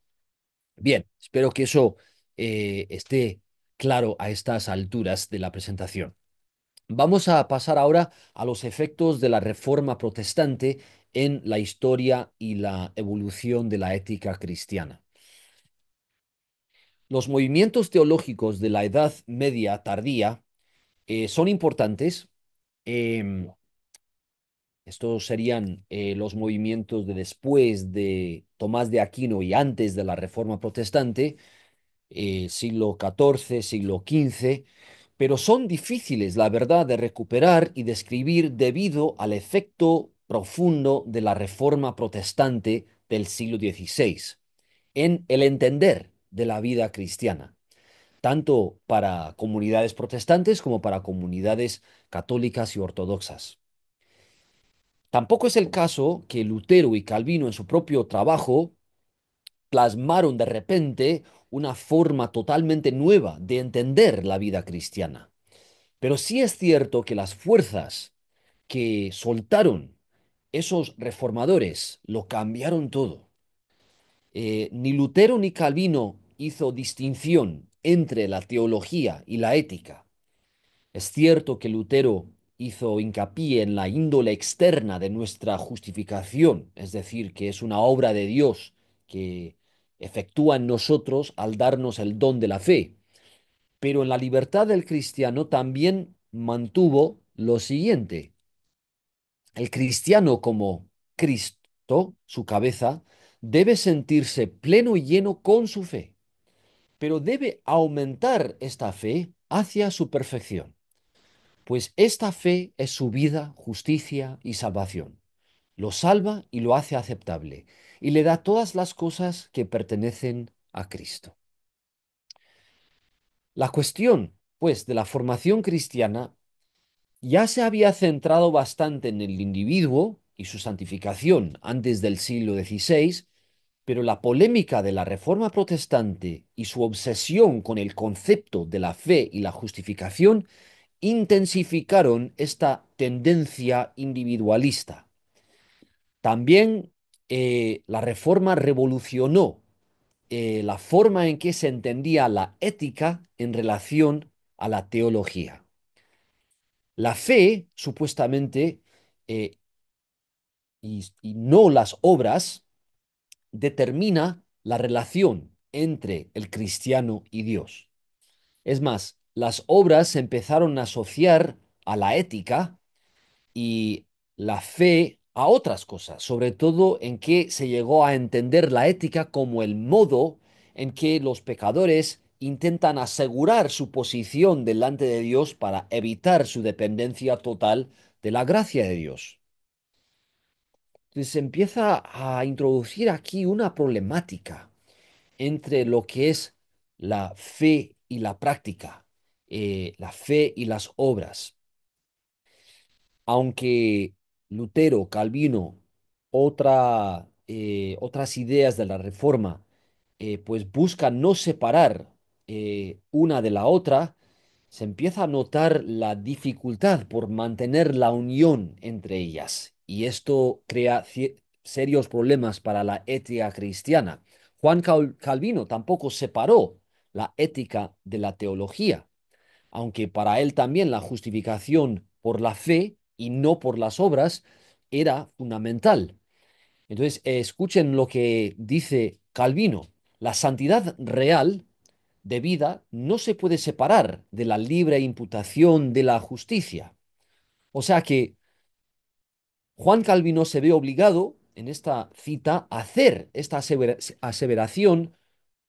Bien, espero que eso esté claro a estas alturas de la presentación. Vamos a pasar ahora a los efectos de la Reforma Protestante en la historia y la evolución de la ética cristiana. Los movimientos teológicos de la Edad Media tardía son importantes. em, Estos serían los movimientos de después de Tomás de Aquino y antes de la Reforma Protestante, siglo XIV, siglo XV. pero son difíciles, la verdad, de recuperar y describir debido al efecto profundo de la Reforma protestante del siglo XVI en el entender de la vida cristiana, tanto para comunidades protestantes como para comunidades católicas y ortodoxas. Tampoco es el caso que Lutero y Calvino en su propio trabajo plasmaron de repente una forma totalmente nueva de entender la vida cristiana. Pero sí es cierto que las fuerzas que soltaron esos reformadores lo cambiaron todo. Ni Lutero ni Calvino hizo distinción entre la teología y la ética. Es cierto que Lutero hizo hincapié en la índole externa de nuestra justificación, es decir, que es una obra de Dios que efectúa en nosotros al darnos el don de la fe. Pero en la libertad del cristiano también mantuvo lo siguiente: el cristiano como Cristo, su cabeza, debe sentirse pleno y lleno con su fe, pero debe aumentar esta fe hacia su perfección, pues esta fe es su vida, justicia y salvación. Lo salva y lo hace aceptable, y le da todas las cosas que pertenecen a Cristo. La cuestión, pues, de la formación cristiana ya se había centrado bastante en el individuo y su santificación antes del siglo XVI, pero la polémica de la Reforma protestante y su obsesión con el concepto de la fe y la justificación intensificaron esta tendencia individualista. También la Reforma revolucionó la forma en que se entendía la ética en relación a la teología. La fe, supuestamente, eh, y no las obras, determina la relación entre el cristiano y Dios. Es más, las obras se empezaron a asociar a la ética y la fe a otras cosas, sobre todo en que se llegó a entender la ética como el modo en que los pecadores intentan asegurar su posición delante de Dios para evitar su dependencia total de la gracia de Dios. Entonces se empieza a introducir aquí una problemática entre lo que es la fe y la práctica, la fe y las obras. Aunque Lutero, Calvino, otras ideas de la Reforma, pues buscan no separar una de la otra, se empieza a notar la dificultad por mantener la unión entre ellas. Y esto crea serios problemas para la ética cristiana. Juan Calvino tampoco separó la ética de la teología, aunque para él también la justificación por la fe y no por las obras era fundamental. Entonces, escuchen lo que dice Calvino: la santidad real de vida no se puede separar de la libre imputación de la justicia. O sea que Juan Calvino se ve obligado en esta cita a hacer esta aseveración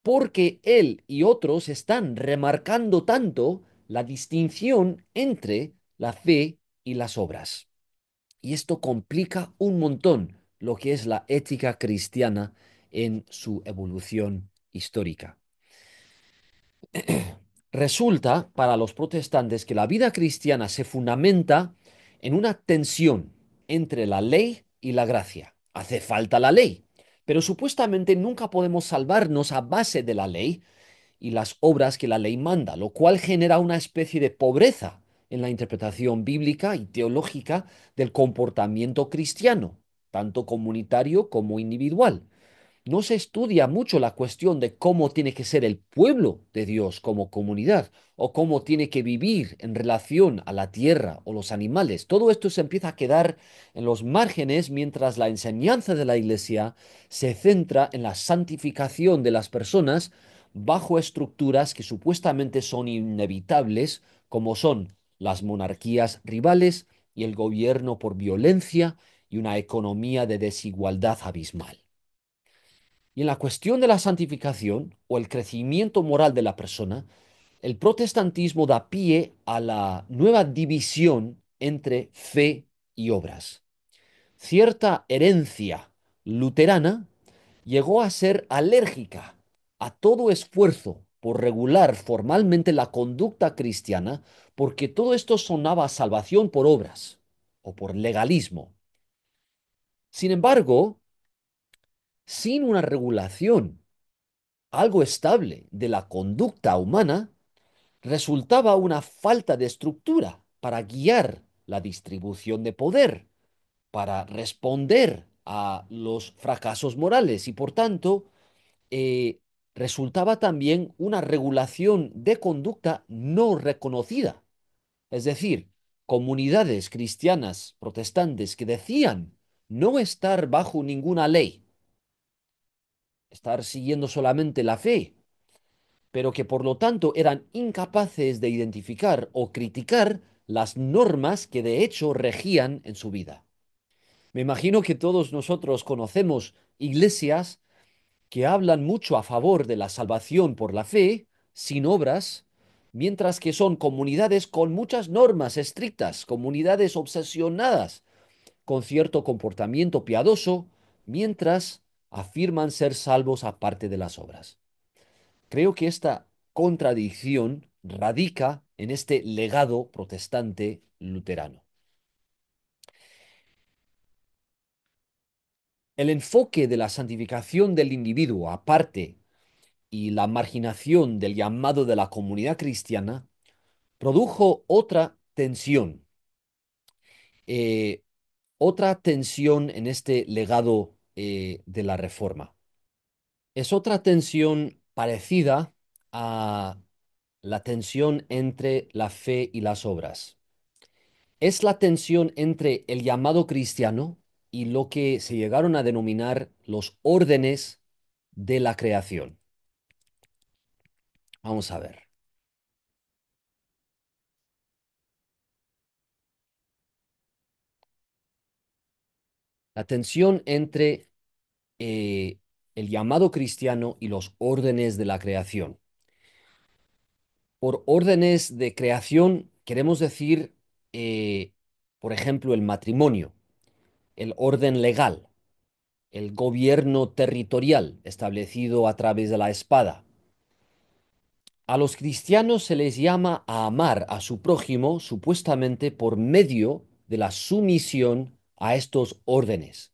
porque él y otros están remarcando tanto la distinción entre la fe y las obras. Y esto complica un montón lo que es la ética cristiana en su evolución histórica. Resulta para los protestantes que la vida cristiana se fundamenta en una tensión entre la ley y la gracia. Hace falta la ley, pero supuestamente nunca podemos salvarnos a base de la ley y las obras que la ley manda, lo cual genera una especie de pobreza en la interpretación bíblica y teológica del comportamiento cristiano, tanto comunitario como individual. No se estudia mucho la cuestión de cómo tiene que ser el pueblo de Dios como comunidad o cómo tiene que vivir en relación a la tierra o los animales. Todo esto se empieza a quedar en los márgenes mientras la enseñanza de la Iglesia se centra en la santificación de las personas bajo estructuras que supuestamente son inevitables, como son las monarquías rivales y el gobierno por violencia y una economía de desigualdad abismal. Y en la cuestión de la santificación o el crecimiento moral de la persona, El protestantismo da pie a la nueva división entre fe y obras. Cierta herencia luterana llegó a ser alérgica a todo esfuerzo por regular formalmente la conducta cristiana, porque todo esto sonaba a salvación por obras o por legalismo. Sin embargo, sin una regulación algo estable de la conducta humana, resultaba una falta de estructura para guiar la distribución de poder, para responder a los fracasos morales y, por tanto, resultaba también una regulación de conducta no reconocida. Es decir, comunidades cristianas protestantes que decían no estar bajo ninguna ley, estar siguiendo solamente la fe, pero que por lo tanto eran incapaces de identificar o criticar las normas que de hecho regían en su vida. Me imagino que todos nosotros conocemos iglesias que hablan mucho a favor de la salvación por la fe, sin obras, mientras que son comunidades con muchas normas estrictas, comunidades obsesionadas con cierto comportamiento piadoso, mientras afirman ser salvos aparte de las obras. Creo que esta contradicción radica en este legado protestante luterano. El enfoque de la santificación del individuo aparte y la marginación del llamado de la comunidad cristiana produjo eh, otra tensión en este legado de la Reforma. Es otra tensión parecida a la tensión entre la fe y las obras. Es la tensión entre el llamado cristiano y lo que se llegaron a denominar los órdenes de la creación. Vamos a ver. La tensión entre eh, el llamado cristiano y los órdenes de la creación. Por órdenes de creación queremos decir, por ejemplo, el matrimonio, el orden legal, el gobierno territorial establecido a través de la espada. A los cristianos se les llama a amar a su prójimo supuestamente por medio de la sumisión a estos órdenes,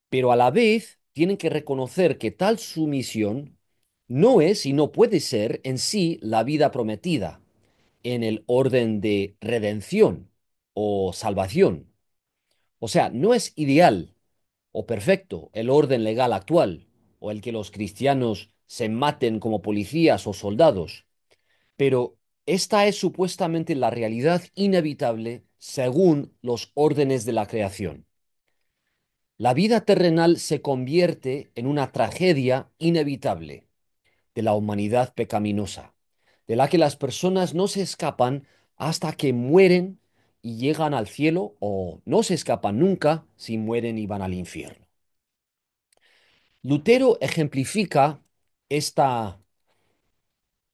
pero a la vez tienen que reconocer que tal sumisión no es y no puede ser en sí la vida prometida en el orden de redención o salvación. O sea, no es ideal o perfecto el orden legal actual o el que los cristianos se maten como policías o soldados, pero esta es supuestamente la realidad inevitable según los órdenes de la creación. La vida terrenal se convierte en una tragedia inevitable de la humanidad pecaminosa, de la que las personas no se escapan hasta que mueren y llegan al cielo, o no se escapan nunca si mueren y van al infierno. Lutero ejemplifica esta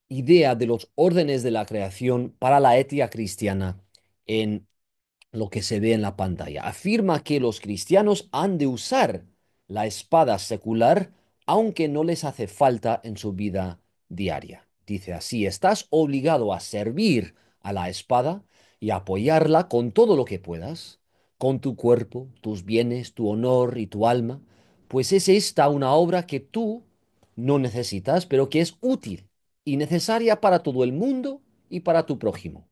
idea de los órdenes de la creación para la ética cristiana en lo que se ve en la pantalla. Afirma que los cristianos han de usar la espada secular aunque no les hace falta en su vida diaria. Dice así, estás obligado a servir a la espada y apoyarla con todo lo que puedas, con tu cuerpo, tus bienes, tu honor y tu alma, pues es esta una obra que tú no necesitas, pero que es útil y necesaria para todo el mundo y para tu prójimo.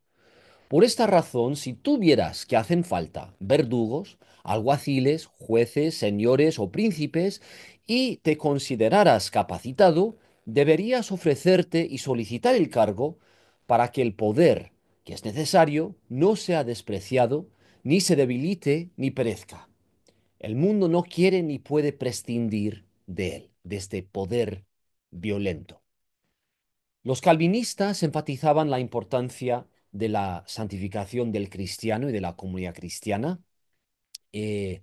Por esta razón, si tú vieras que hacen falta verdugos, alguaciles, jueces, señores o príncipes, y te consideraras capacitado, deberías ofrecerte y solicitar el cargo para que el poder que es necesario no sea despreciado, ni se debilite, ni perezca. El mundo no quiere ni puede prescindir de él, de este poder violento. Los calvinistas enfatizaban la importancia de la santificación del cristiano y de la comunidad cristiana. Eh,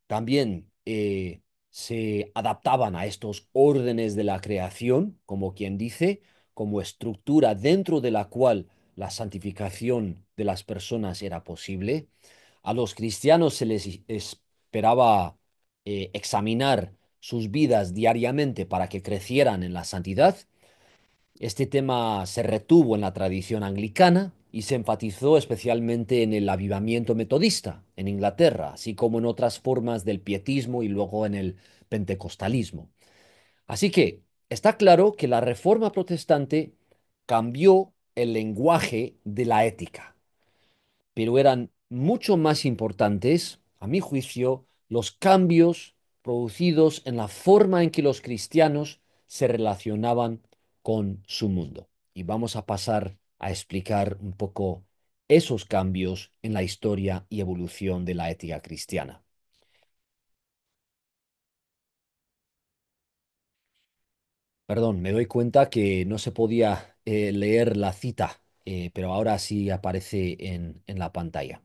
también se adaptaban a estos órdenes de la creación, como quien dice, como estructura dentro de la cual la santificación de las personas era posible. A los cristianos se les esperaba examinar sus vidas diariamente para que crecieran en la santidad. Este tema se retuvo en la tradición anglicana y se enfatizó especialmente en el avivamiento metodista en Inglaterra, así como en otras formas del pietismo y luego en el pentecostalismo. Así que está claro que la reforma protestante cambió el lenguaje de la ética, pero eran mucho más importantes, a mi juicio, los cambios producidos en la forma en que los cristianos se relacionaban con su mundo. Y vamos a pasar a explicar un poco esos cambios en la historia y evolución de la ética cristiana. Perdón, me doy cuenta que no se podía leer la cita, pero ahora sí aparece en la pantalla.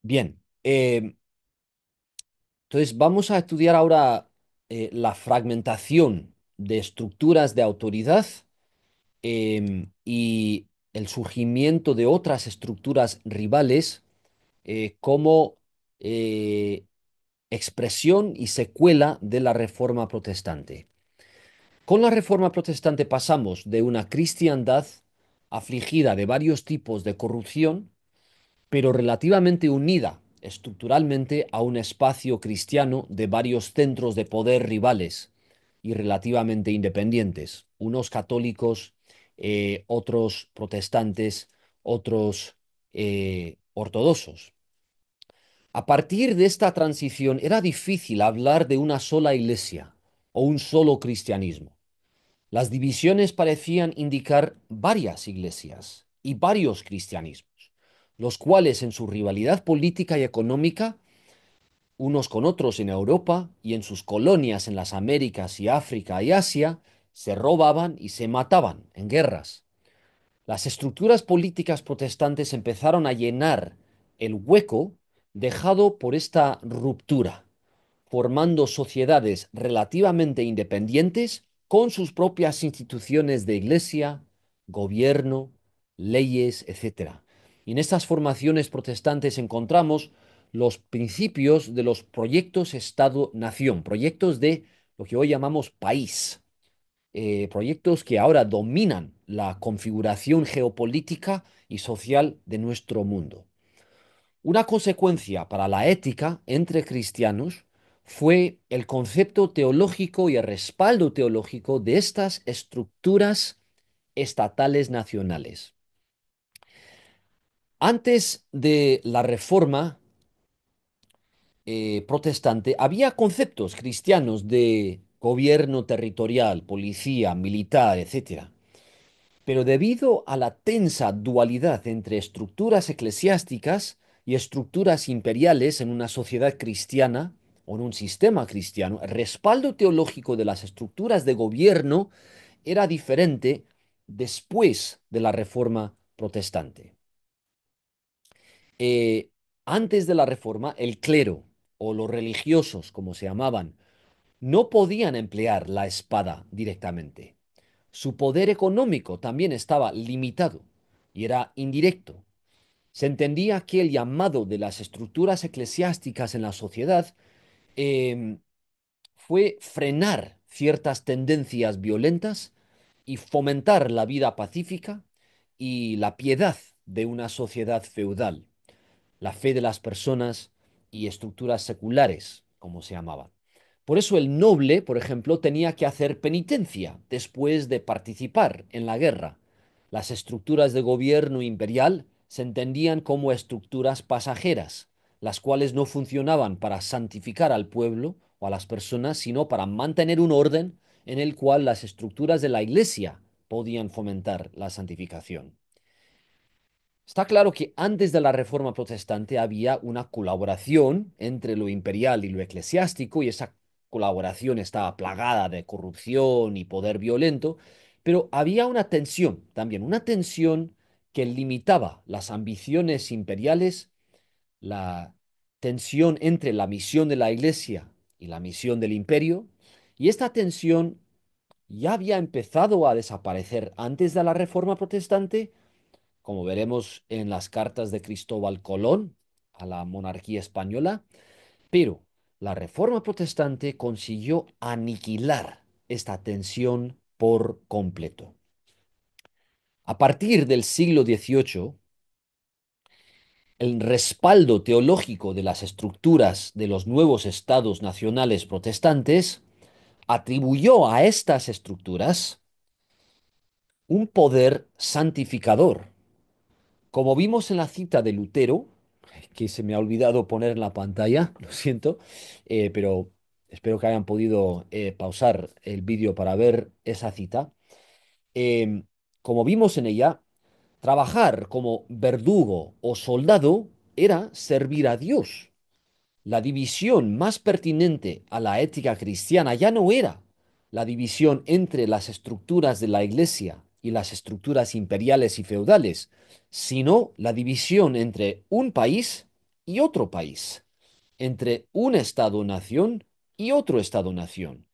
Bien, entonces vamos a estudiar ahora la fragmentación de estructuras de autoridad y el surgimiento de otras estructuras rivales como eh, expresión y secuela de la Reforma Protestante. Con la Reforma Protestante pasamos de una cristiandad afligida de varios tipos de corrupción, pero relativamente unida estructuralmente a un espacio cristiano de varios centros de poder rivales y relativamente independientes, unos católicos, otros protestantes, otros ortodoxos. A partir de esta transición era difícil hablar de una sola iglesia o un solo cristianismo. Las divisiones parecían indicar varias iglesias y varios cristianismos, los cuales en su rivalidad política y económica, unos con otros en Europa y en sus colonias en las Américas y África y Asia, se robaban y se mataban en guerras. Las estructuras políticas protestantes empezaron a llenar el hueco dejado por esta ruptura, formando sociedades relativamente independientes con sus propias instituciones de iglesia, gobierno, leyes, etcétera. Y en estas formaciones protestantes encontramos los principios de los proyectos Estado-Nación, proyectos de lo que hoy llamamos país, proyectos que ahora dominan la configuración geopolítica y social de nuestro mundo. Una consecuencia para la ética entre cristianos fue el concepto teológico y el respaldo teológico de estas estructuras estatales nacionales. Antes de la reforma protestante, había conceptos cristianos de gobierno territorial, policía, militar, etcétera. Pero debido a la tensa dualidad entre estructuras eclesiásticas y estructuras imperiales en una sociedad cristiana o en un sistema cristiano, el respaldo teológico de las estructuras de gobierno era diferente después de la Reforma protestante. Eh, Antes de la Reforma, el clero o los religiosos, como se llamaban, no podían emplear la espada directamente. Su poder económico también estaba limitado y era indirecto. Se entendía que el llamado de las estructuras eclesiásticas en la sociedad eh, fue frenar ciertas tendencias violentas y fomentar la vida pacífica y la piedad de una sociedad feudal, la fe de las personas y estructuras seculares, como se llamaban. Por eso el noble, por ejemplo, tenía que hacer penitencia después de participar en la guerra. Las estructuras de gobierno imperial se entendían como estructuras pasajeras, las cuales no funcionaban para santificar al pueblo o a las personas, sino para mantener un orden en el cual las estructuras de la iglesia podían fomentar la santificación. Está claro que antes de la Reforma Protestante había una colaboración entre lo imperial y lo eclesiástico, y esa colaboración estaba plagada de corrupción y poder violento, pero había una tensión también, una tensión que limitaba las ambiciones imperiales, la tensión entre la misión de la Iglesia y la misión del imperio, y esta tensión ya había empezado a desaparecer antes de la Reforma Protestante, como veremos en las cartas de Cristóbal Colón a la monarquía española, pero la Reforma Protestante consiguió aniquilar esta tensión por completo. A partir del siglo XVIII, el respaldo teológico de las estructuras de los nuevos estados nacionales protestantes atribuyó a estas estructuras un poder santificador. Como vimos en la cita de Lutero, que se me ha olvidado poner en la pantalla, lo siento, pero espero que hayan podido pausar el vídeo para ver esa cita. Em, Como vimos en ella, trabajar como verdugo o soldado era servir a Dios. La división más pertinente a la ética cristiana ya no era la división entre las estructuras de la Iglesia y las estructuras imperiales y feudales, sino la división entre un país y otro país, entre un Estado-nación y otro Estado-nación.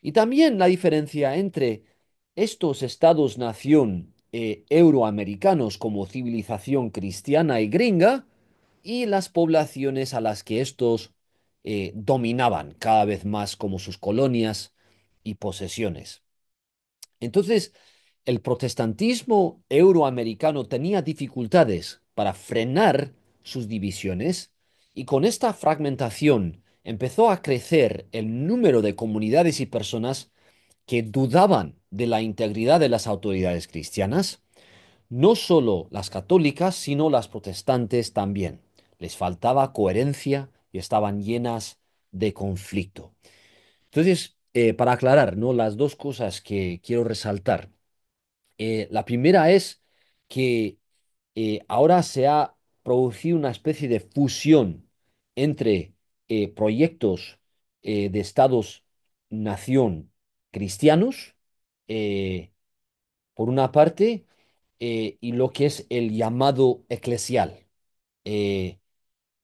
Y también la diferencia entre estos estados-nación euroamericanos como civilización cristiana y gringa y las poblaciones a las que estos dominaban cada vez más como sus colonias y posesiones. Entonces, el protestantismo euroamericano tenía dificultades para frenar sus divisiones y con esta fragmentación empezó a crecer el número de comunidades y personas que dudaban de la integridad de las autoridades cristianas, no solo las católicas, sino las protestantes también. Les faltaba coherencia y estaban llenas de conflicto. Entonces, para aclarar, ¿no? Las dos cosas que quiero resaltar. La primera es que ahora se ha producido una especie de fusión entre proyectos de estados-nación cristianos, eh, por una parte, y lo que es el llamado eclesial. Eh,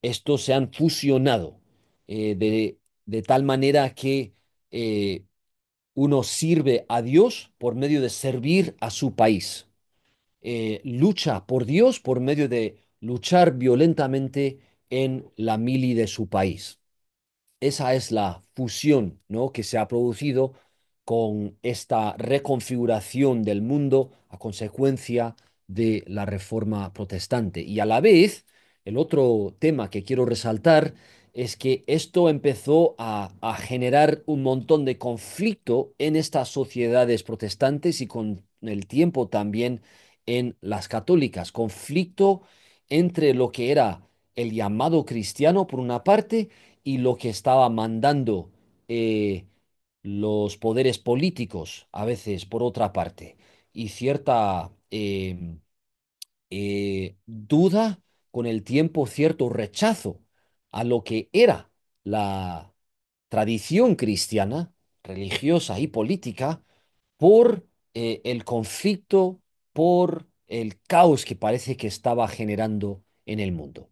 Estos se han fusionado de tal manera que eh, uno sirve a Dios por medio de servir a su país. Lucha por Dios por medio de luchar violentamente en la mili de su país. Esa es la fusión, ¿no?, que se ha producido con esta reconfiguración del mundo a consecuencia de la Reforma Protestante. Y a la vez, el otro tema que quiero resaltar es que esto empezó a generar un montón de conflicto en estas sociedades protestantes y con el tiempo también en las católicas. Conflicto entre lo que era el llamado cristiano por una parte y lo que estaba mandando eh, los poderes políticos, a veces por otra parte, y cierta duda con el tiempo, cierto rechazo a lo que era la tradición cristiana, religiosa y política, por el conflicto, por el caos que parece que estaba generando en el mundo.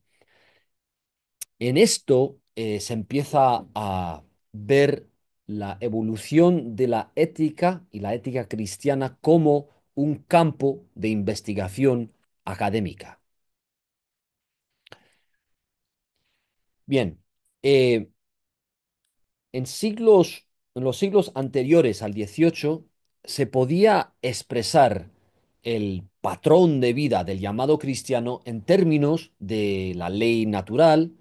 En esto se empieza a ver la evolución de la ética y la ética cristiana como un campo de investigación académica. Bien, eh, en en los siglos anteriores al XVIII, se podía expresar el patrón de vida del llamado cristiano en términos de la ley natural,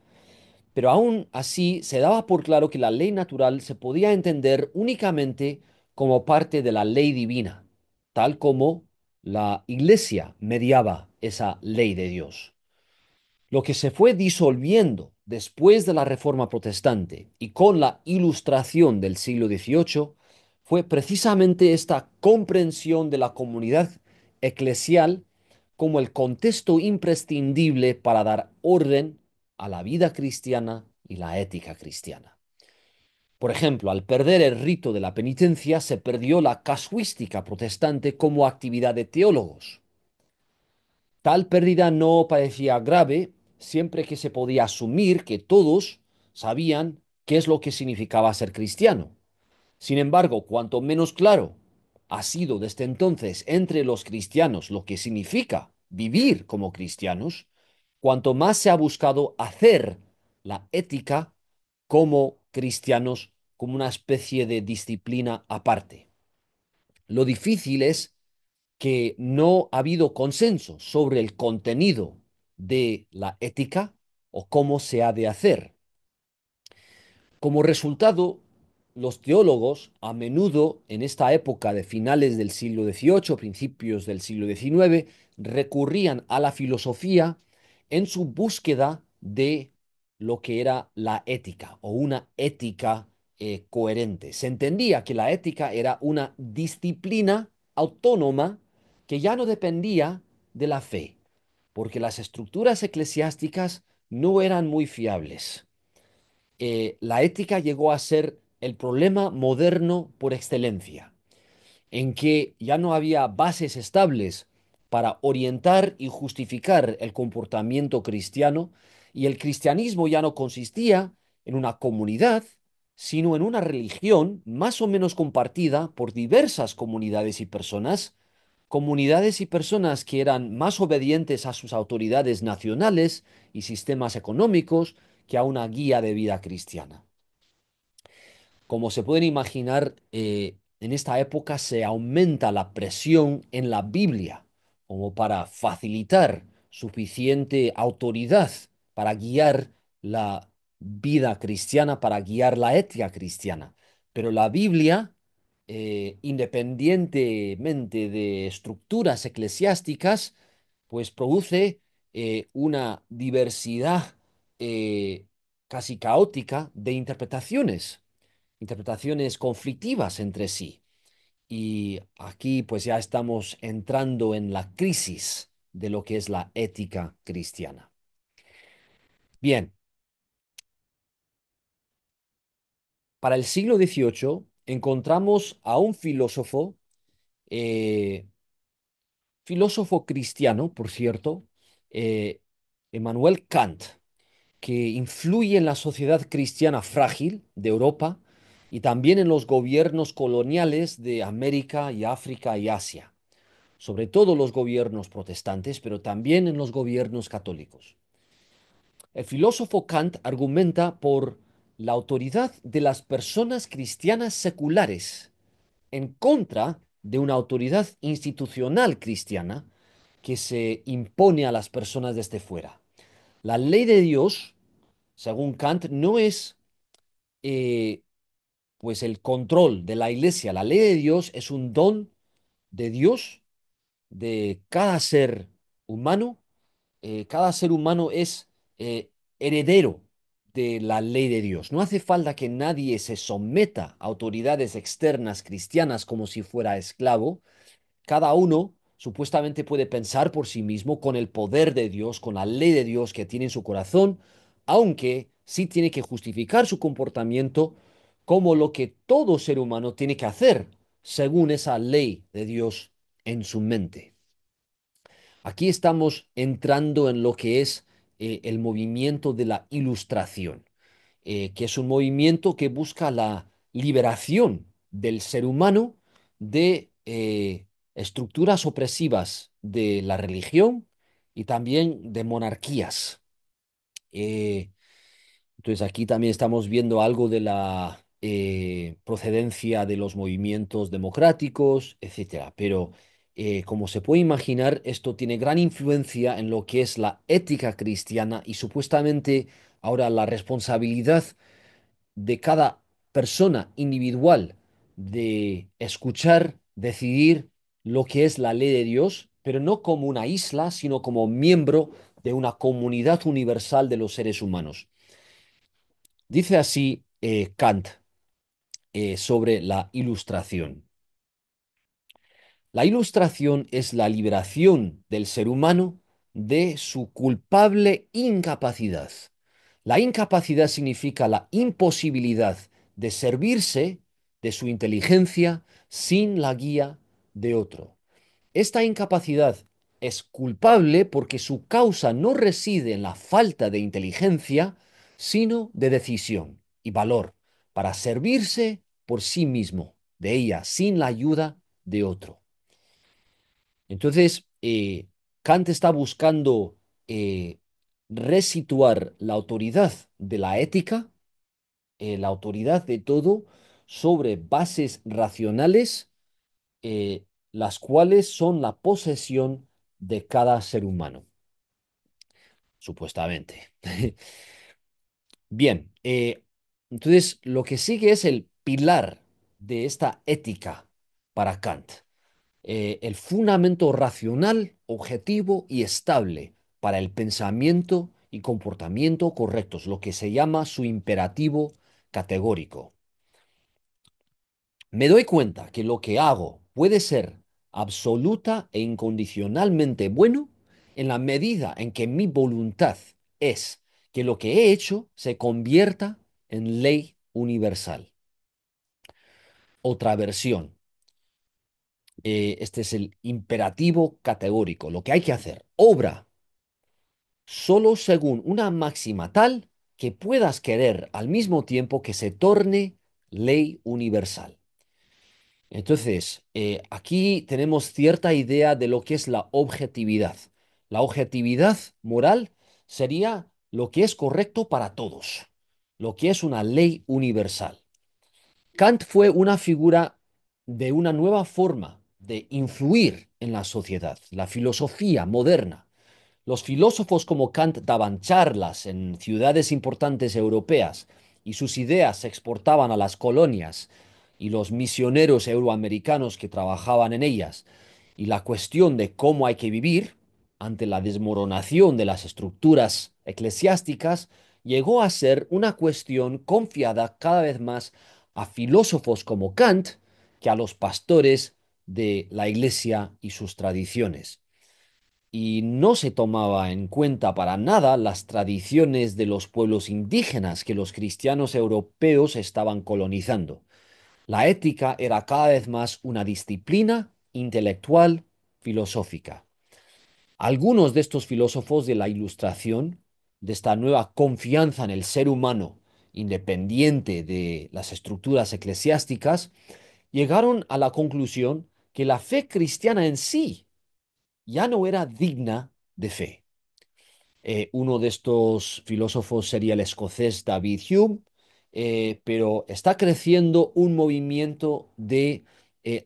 pero aún así se daba por claro que la ley natural se podía entender únicamente como parte de la ley divina, tal como la Iglesia mediaba esa ley de Dios. Lo que se fue disolviendo después de la Reforma Protestante y con la Ilustración del siglo XVIII fue precisamente esta comprensión de la comunidad eclesial como el contexto imprescindible para dar orden a la vida cristiana y la ética cristiana. Por ejemplo, al perder el rito de la penitencia, se perdió la casuística protestante como actividad de teólogos. Tal pérdida no parecía grave siempre que se podía asumir que todos sabían qué es lo que significaba ser cristiano. Sin embargo, cuanto menos claro ha sido desde entonces entre los cristianos lo que significa vivir como cristianos, cuanto más se ha buscado hacer la ética como cristianos como una especie de disciplina aparte. Lo difícil es que no ha habido consenso sobre el contenido de la ética o cómo se ha de hacer. Como resultado, los teólogos, a menudo en esta época de finales del siglo XVIII, principios del siglo XIX, recurrían a la filosofía en su búsqueda de lo que era la ética o una ética coherente. Se entendía que la ética era una disciplina autónoma que ya no dependía de la fe, porque las estructuras eclesiásticas no eran muy fiables. La ética llegó a ser el problema moderno por excelencia, en que ya no había bases estables para orientar y justificar el comportamiento cristiano, y el cristianismo ya no consistía en una comunidad, sino en una religión más o menos compartida por diversas comunidades y personas que eran más obedientes a sus autoridades nacionales y sistemas económicos que a una guía de vida cristiana. Como se pueden imaginar, en esta época se aumenta la presión en la Biblia como para facilitar suficiente autoridad para guiar la vida cristiana, para guiar la ética cristiana. Pero la Biblia, independientemente de estructuras eclesiásticas, pues produce una diversidad casi caótica de interpretaciones conflictivas entre sí. Y aquí pues ya estamos entrando en la crisis de lo que es la ética cristiana. Bien, para el siglo XVIII encontramos a un eh, filósofo cristiano, por cierto, eh, Emmanuel Kant, que influye en la sociedad cristiana frágil de Europa y también en los gobiernos coloniales de América y África y Asia, sobre todo los gobiernos protestantes, pero también en los gobiernos católicos. El filósofo Kant argumenta por la autoridad de las personas cristianas seculares en contra de una autoridad institucional cristiana que se impone a las personas desde fuera. La ley de Dios, según Kant, no es eh, pues el control de la iglesia. La ley de Dios es un don de Dios, de cada ser humano. Cada ser humano es heredero de la ley de Dios. No hace falta que nadie se someta a autoridades externas cristianas como si fuera esclavo. Cada uno supuestamente puede pensar por sí mismo con el poder de Dios, con la ley de Dios que tiene en su corazón, aunque sí tiene que justificar su comportamiento como lo que todo ser humano tiene que hacer, según esa ley de Dios en su mente. Aquí estamos entrando en lo que es el movimiento de la Ilustración, que es un movimiento que busca la liberación del ser humano de estructuras opresivas de la religión y también de monarquías. Eh, entonces aquí también estamos viendo algo de la procedencia de los movimientos democráticos, etcétera. Pero como se puede imaginar, esto tiene gran influencia en lo que es la ética cristiana y supuestamente ahora la responsabilidad de cada persona individual de escuchar, decidir lo que es la ley de Dios, pero no como una isla, sino como miembro de una comunidad universal de los seres humanos. Dice así Kant sobre la ilustración. La ilustración es la liberación del ser humano de su culpable incapacidad. La incapacidad significa la imposibilidad de servirse de su inteligencia sin la guía de otro. Esta incapacidad es culpable porque su causa no reside en la falta de inteligencia, sino de decisión. y valor para servirse por sí mismo de ella, sin la ayuda de otro. Entonces, Kant está buscando resituar la autoridad de la ética, la autoridad de todo, sobre bases racionales, las cuales son la posesión de cada ser humano, supuestamente. Bien, entonces lo que sigue es el pilar de esta ética para Kant, el fundamento racional, objetivo y estable para el pensamiento y comportamiento correctos, lo que se llama su imperativo categórico. Me doy cuenta que lo que hago puede ser absoluta e incondicionalmente bueno en la medida en que mi voluntad es que lo que he hecho se convierta en ley universal. Otra versión. Este es el imperativo categórico. Lo que hay que hacer. Obra solo según una máxima tal que puedas querer al mismo tiempo que se torne ley universal. Entonces, aquí tenemos cierta idea de lo que es la objetividad. La objetividad moral sería lo que es correcto para todos, lo que es una ley universal. Kant fue una figura de una nueva forma de influir en la sociedad, la filosofía moderna. Los filósofos como Kant daban charlas en ciudades importantes europeas y sus ideas se exportaban a las colonias y los misioneros euroamericanos que trabajaban en ellas. Y la cuestión de cómo hay que vivir ante la desmoronación de las estructuras eclesiásticas llegó a ser una cuestión confiada cada vez más a filósofos como Kant que a los pastores de la Iglesia y sus tradiciones y no se tomaba en cuenta para nada las tradiciones de los pueblos indígenas que los cristianos europeos estaban colonizando. La ética era cada vez más una disciplina intelectual filosófica. Algunos de estos filósofos de la Ilustración, de esta nueva confianza en el ser humano independiente de las estructuras eclesiásticas, llegaron a la conclusión que la fe cristiana en sí ya no era digna de fe. Uno de estos filósofos sería el escocés David Hume, pero está creciendo un movimiento de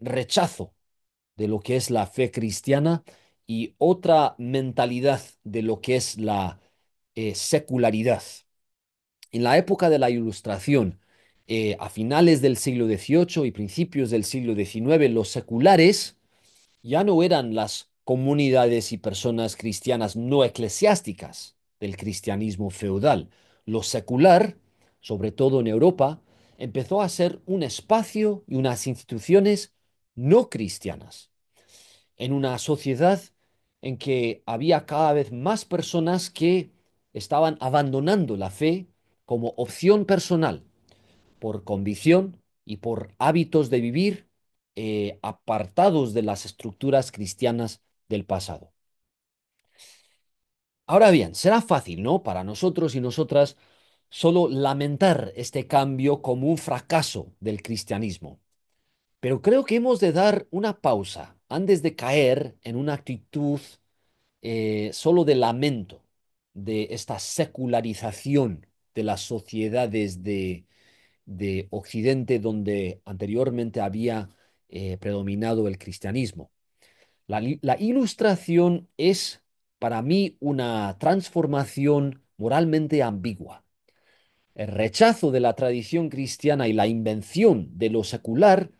rechazo de lo que es la fe cristiana y otra mentalidad de lo que es la secularidad. En la época de la Ilustración, a finales del siglo XVIII y principios del siglo XIX, los seculares ya no eran las comunidades y personas cristianas no eclesiásticas del cristianismo feudal. Lo secular, sobre todo en Europa, empezó a ser un espacio y unas instituciones no cristianas, en una sociedad en que había cada vez más personas que estaban abandonando la fe como opción personal por convicción y por hábitos de vivir apartados de las estructuras cristianas del pasado. Ahora bien, será fácil, ¿no? Para nosotros y nosotras solo lamentar este cambio como un fracaso del cristianismo. Pero creo que hemos de dar una pausa antes de caer en una actitud solo de lamento de esta secularización de las sociedades de Occidente donde anteriormente había predominado el cristianismo. La ilustración es para mí una transformación moralmente ambigua. El rechazo de la tradición cristiana y la invención de lo secular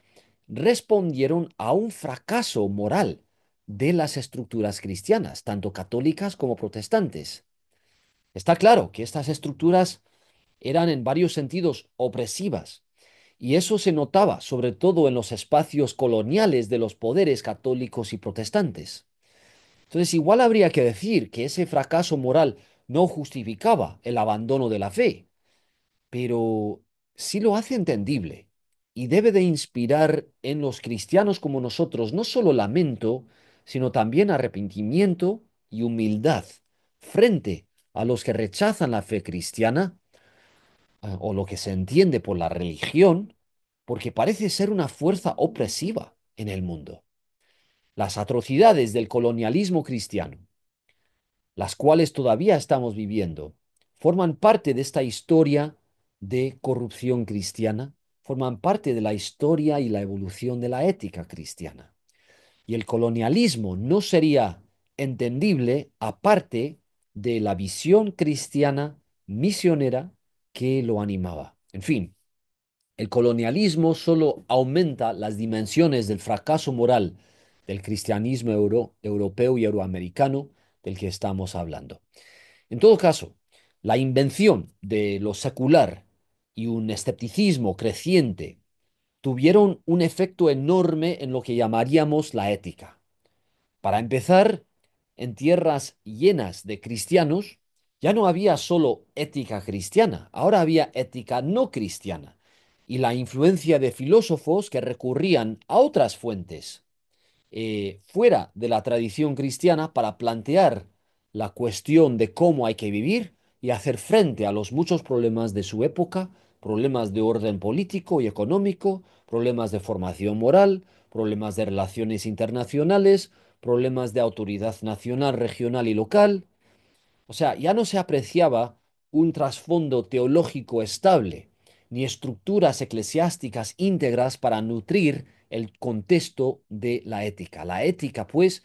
respondieron a un fracaso moral de las estructuras cristianas, tanto católicas como protestantes. Está claro que estas estructuras eran en varios sentidos opresivas, y eso se notaba sobre todo en los espacios coloniales de los poderes católicos y protestantes. Entonces, igual habría que decir que ese fracaso moral no justificaba el abandono de la fe, pero sí lo hace entendible y debe de inspirar en los cristianos como nosotros no solo lamento, sino también arrepentimiento y humildad frente a los que rechazan la fe cristiana o lo que se entiende por la religión, porque parece ser una fuerza opresiva en el mundo. Las atrocidades del colonialismo cristiano, las cuales todavía estamos viviendo, forman parte de esta historia de corrupción cristiana, forman parte de la historia y la evolución de la ética cristiana. Y el colonialismo no sería entendible aparte de la visión cristiana misionera que lo animaba. En fin, el colonialismo solo aumenta las dimensiones del fracaso moral del cristianismo europeo y euroamericano del que estamos hablando. En todo caso, la invención de lo secular y un escepticismo creciente tuvieron un efecto enorme en lo que llamaríamos la ética. Para empezar, en tierras llenas de cristianos, ya no había solo ética cristiana, ahora había ética no cristiana y la influencia de filósofos que recurrían a otras fuentes fuera de la tradición cristiana para plantear la cuestión de cómo hay que vivir y hacer frente a los muchos problemas de su época, problemas de orden político y económico, problemas de formación moral, problemas de relaciones internacionales, problemas de autoridad nacional, regional y local. O sea, ya no se apreciaba un trasfondo teológico estable, ni estructuras eclesiásticas íntegras para nutrir el contexto de la ética. La ética, pues,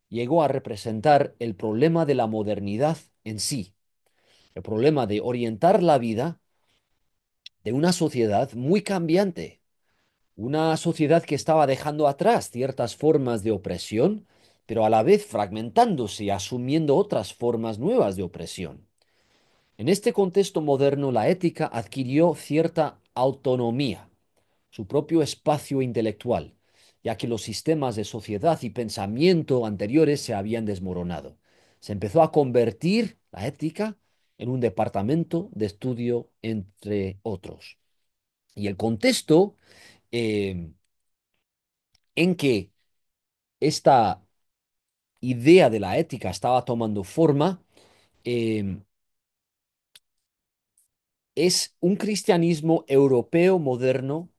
llegó a representar el problema de la modernidad en sí, el problema de orientar la vida de una sociedad muy cambiante, una sociedad que estaba dejando atrás ciertas formas de opresión, pero a la vez fragmentándose y asumiendo otras formas nuevas de opresión. En este contexto moderno, la ética adquirió cierta autonomía, su propio espacio intelectual, ya que los sistemas de sociedad y pensamiento anteriores se habían desmoronado. Se empezó a convertir la ética en un departamento de estudio, entre otros. Y el contexto eh, en que esta idea de la ética estaba tomando forma eh, es un cristianismo europeo moderno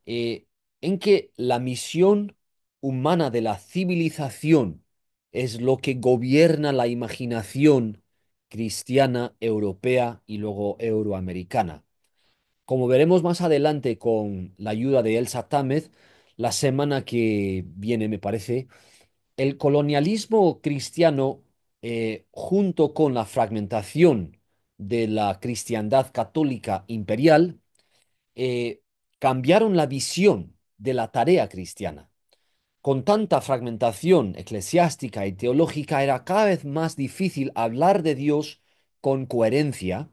eh, en que la misión humana de la civilización es lo que gobierna la imaginación cristiana europea y luego euroamericana. Como veremos más adelante con la ayuda de Elsa Támez, la semana que viene, me parece, el colonialismo cristiano, junto con la fragmentación de la cristiandad católica imperial, eh, cambiaron la visión de la tarea cristiana. Con tanta fragmentación eclesiástica y teológica era cada vez más difícil hablar de Dios con coherencia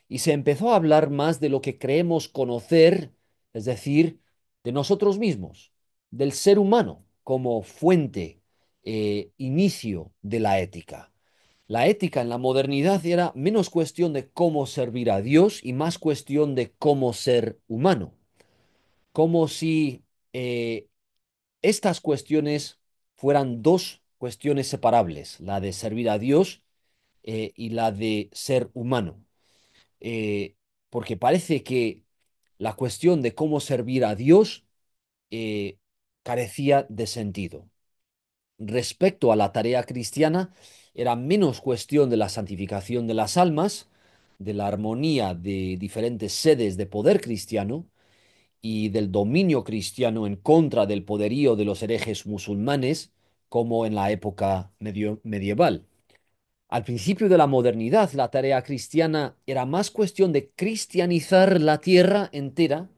y se empezó a hablar más de lo que creemos conocer, es decir, de nosotros mismos, del ser humano como fuente, inicio de la ética. La ética en la modernidad era menos cuestión de cómo servir a Dios y más cuestión de cómo ser humano, como si estas cuestiones fueran dos cuestiones separables, la de servir a Dios y la de ser humano. Eh, Porque parece que la cuestión de cómo servir a Dios eh, carecía de sentido. Respecto a la tarea cristiana, era menos cuestión de la santificación de las almas, de la armonía de diferentes sedes de poder cristiano, y del dominio cristiano en contra del poderío de los herejes musulmanes, como en la época medieval. Al principio de la modernidad, la tarea cristiana era más cuestión de cristianizar la tierra entera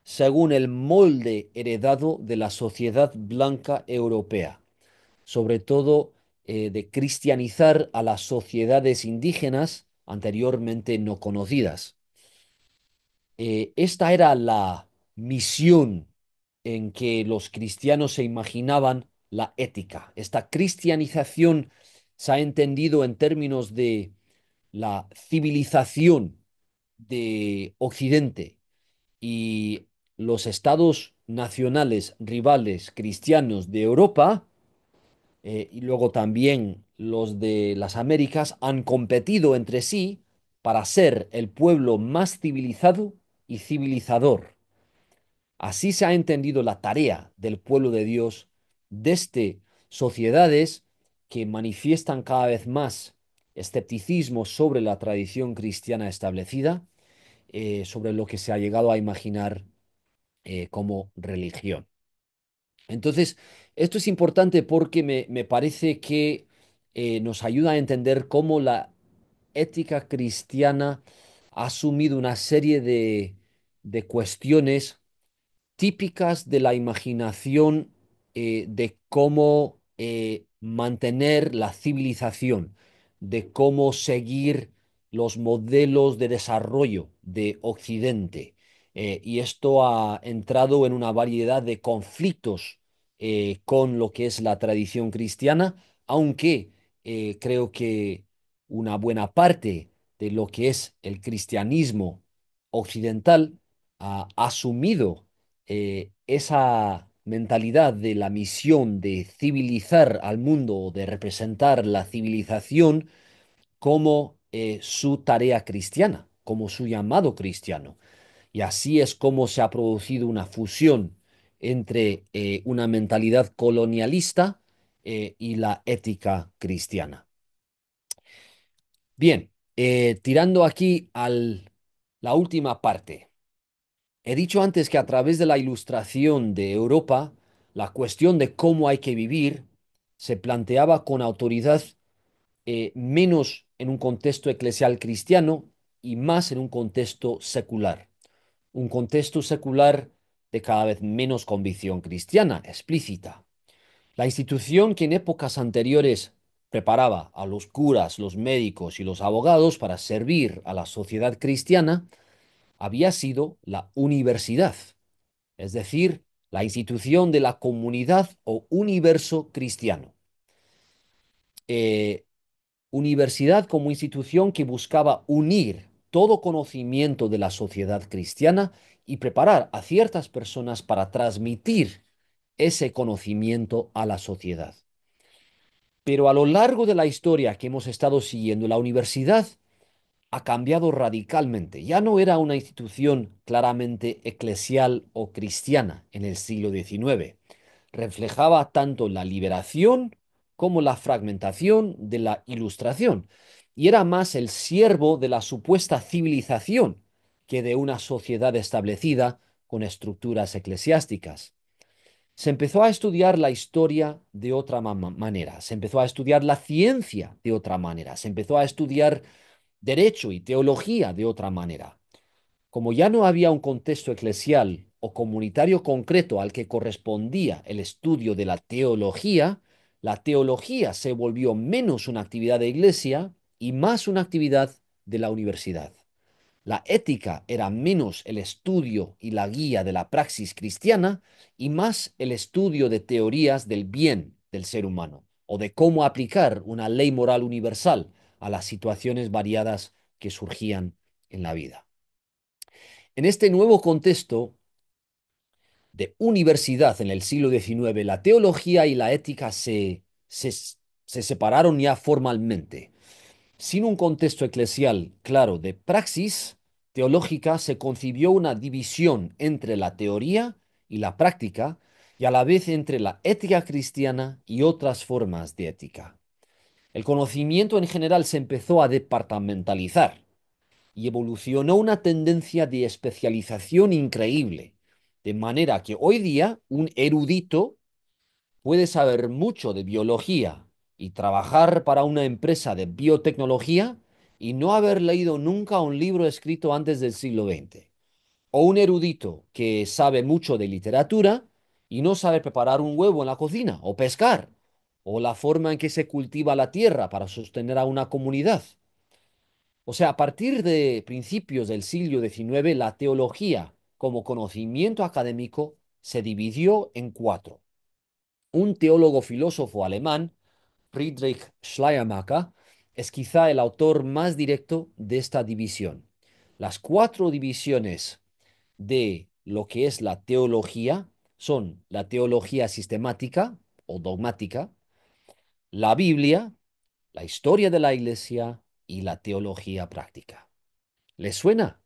según el molde heredado de la sociedad blanca europea, sobre todo de cristianizar a las sociedades indígenas anteriormente no conocidas. Esta era la misión en que los cristianos se imaginaban la ética. Esta cristianización se ha entendido en términos de la civilización de Occidente y los estados nacionales rivales cristianos de Europa y luego también los de las Américas han competido entre sí para ser el pueblo más civilizado y civilizador. Así se ha entendido la tarea del pueblo de Dios desde sociedades que manifiestan cada vez más escepticismo sobre la tradición cristiana establecida, sobre lo que se ha llegado a imaginar como religión. Entonces, esto es importante porque me parece que nos ayuda a entender cómo la ética cristiana ha asumido una serie de cuestiones típicas de la imaginación de cómo mantener la civilización, de cómo seguir los modelos de desarrollo de Occidente. Y esto ha entrado en una variedad de conflictos con lo que es la tradición cristiana, aunque creo que una buena parte de lo que es el cristianismo occidental ha asumido esa mentalidad de la misión de civilizar al mundo, o de representar la civilización como su tarea cristiana, como su llamado cristiano. Y así es como se ha producido una fusión entre una mentalidad colonialista y la ética cristiana. Bien, tirando aquí a la última parte. He dicho antes que a través de la ilustración de Europa, la cuestión de cómo hay que vivir se planteaba con autoridad, menos en un contexto eclesial cristiano y más en un contexto secular. Un contexto secular de cada vez menos convicción cristiana explícita. La institución que en épocas anteriores preparaba a los curas, los médicos y los abogados para servir a la sociedad cristiana había sido la universidad, es decir, la institución de la comunidad o universo cristiano. Eh, Universidad como institución que buscaba unir todo conocimiento de la sociedad cristiana y preparar a ciertas personas para transmitir ese conocimiento a la sociedad. Pero a lo largo de la historia que hemos estado siguiendo, la universidad ha cambiado radicalmente. Ya no era una institución claramente eclesial o cristiana en el siglo XIX. Reflejaba tanto la liberación como la fragmentación de la Ilustración, y era más el siervo de la supuesta civilización que de una sociedad establecida con estructuras eclesiásticas. Se empezó a estudiar la historia de otra manera, se empezó a estudiar la ciencia de otra manera, se empezó a estudiar derecho y teología de otra manera. Como ya no había un contexto eclesial o comunitario concreto al que correspondía el estudio de la teología se volvió menos una actividad de iglesia y más una actividad de la universidad. La ética era menos el estudio y la guía de la praxis cristiana y más el estudio de teorías del bien del ser humano o de cómo aplicar una ley moral universal a las situaciones variadas que surgían en la vida. En este nuevo contexto de universidad en el siglo XIX, la teología y la ética se separaron ya formalmente. Sin un contexto eclesial claro de praxis teológica, se concibió una división entre la teoría y la práctica, y a la vez entre la ética cristiana y otras formas de ética. El conocimiento en general se empezó a departamentalizar y evolucionó una tendencia de especialización increíble, de manera que hoy día un erudito puede saber mucho de biología y trabajar para una empresa de biotecnología y no haber leído nunca un libro escrito antes del siglo XX. O un erudito que sabe mucho de literatura y no sabe preparar un huevo en la cocina, o pescar, o la forma en que se cultiva la tierra para sostener a una comunidad. O sea, a partir de principios del siglo XIX, la teología como conocimiento académico se dividió en cuatro. Un teólogo filósofo alemán, Friedrich Schleiermacher, es quizá el autor más directo de esta división. Las cuatro divisiones de lo que es la teología son la teología sistemática o dogmática, la Biblia, la historia de la Iglesia y la teología práctica. ¿Les suena?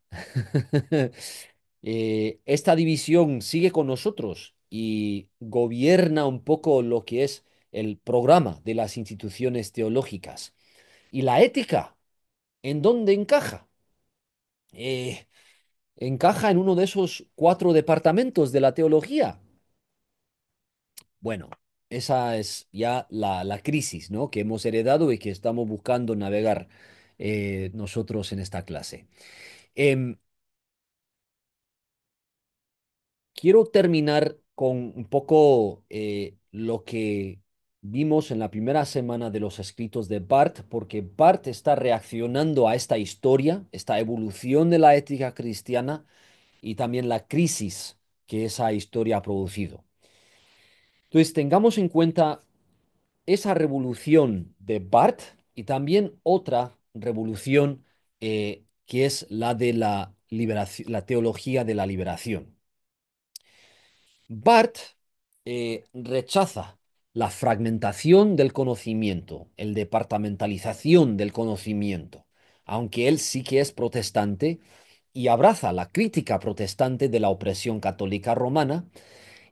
Esta división sigue con nosotros y gobierna un poco lo que es el programa de las instituciones teológicas. ¿Y la ética? ¿En dónde encaja? Eh, ¿Encaja en uno de esos cuatro departamentos de la teología? Bueno, esa es ya la crisis, ¿no? Que hemos heredado y que estamos buscando navegar nosotros en esta clase. Em, Quiero terminar con un poco lo que vimos en la primera semana de los escritos de Barth, porque Barth está reaccionando a esta historia, esta evolución de la ética cristiana y también la crisis que esa historia ha producido. Entonces, tengamos en cuenta esa revolución de Barth y también otra revolución que es la de la liberación, la teología de la liberación. Barth rechaza la fragmentación del conocimiento, el departamentalización del conocimiento, aunque él sí que es protestante y abraza la crítica protestante de la opresión católica romana.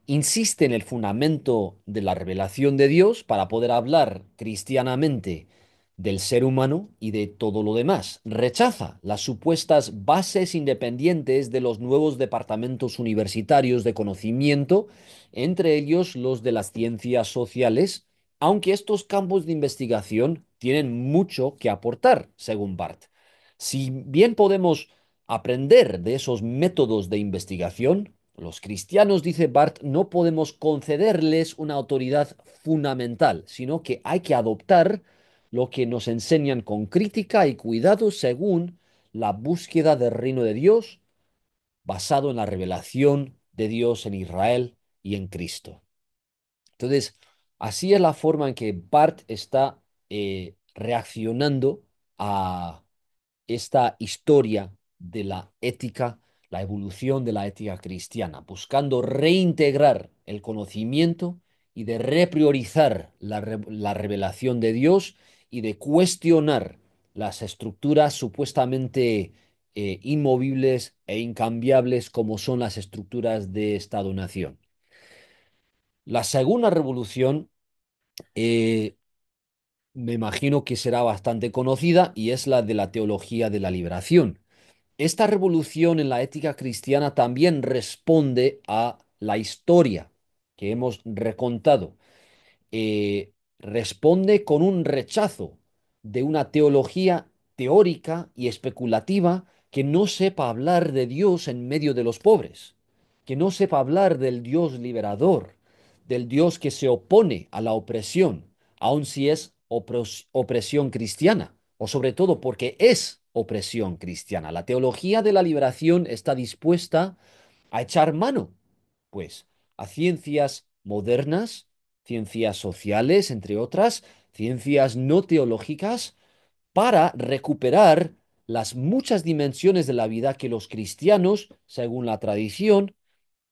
Insiste en el fundamento de la revelación de Dios para poder hablar cristianamente del ser humano y de todo lo demás. Rechaza las supuestas bases independientes de los nuevos departamentos universitarios de conocimiento, entre ellos los de las ciencias sociales, aunque estos campos de investigación tienen mucho que aportar, según Barth. Si bien podemos aprender de esos métodos de investigación, los cristianos, dice Barth, no podemos concederles una autoridad fundamental, sino que hay que adoptar lo que nos enseñan con crítica y cuidado según la búsqueda del reino de Dios, basado en la revelación de Dios en Israel y en Cristo. Entonces, así es la forma en que Barth está reaccionando a esta historia de la ética, la evolución de la ética cristiana, buscando reintegrar el conocimiento y de repriorizar la revelación de Dios y de cuestionar las estructuras supuestamente inmovibles e incambiables como son las estructuras de Estado-nación. La segunda revolución eh, me imagino que será bastante conocida y es la de la teología de la liberación. Esta revolución en la ética cristiana también responde a la historia que hemos recontado. Responde con un rechazo de una teología teórica y especulativa que no sepa hablar de Dios en medio de los pobres, que no sepa hablar del Dios liberador, del Dios que se opone a la opresión, aun si es opresión cristiana, o sobre todo porque es opresión cristiana. La teología de la liberación está dispuesta a echar mano, pues, a ciencias modernas, ciencias sociales, entre otras, ciencias no teológicas, para recuperar las muchas dimensiones de la vida que los cristianos, según la tradición,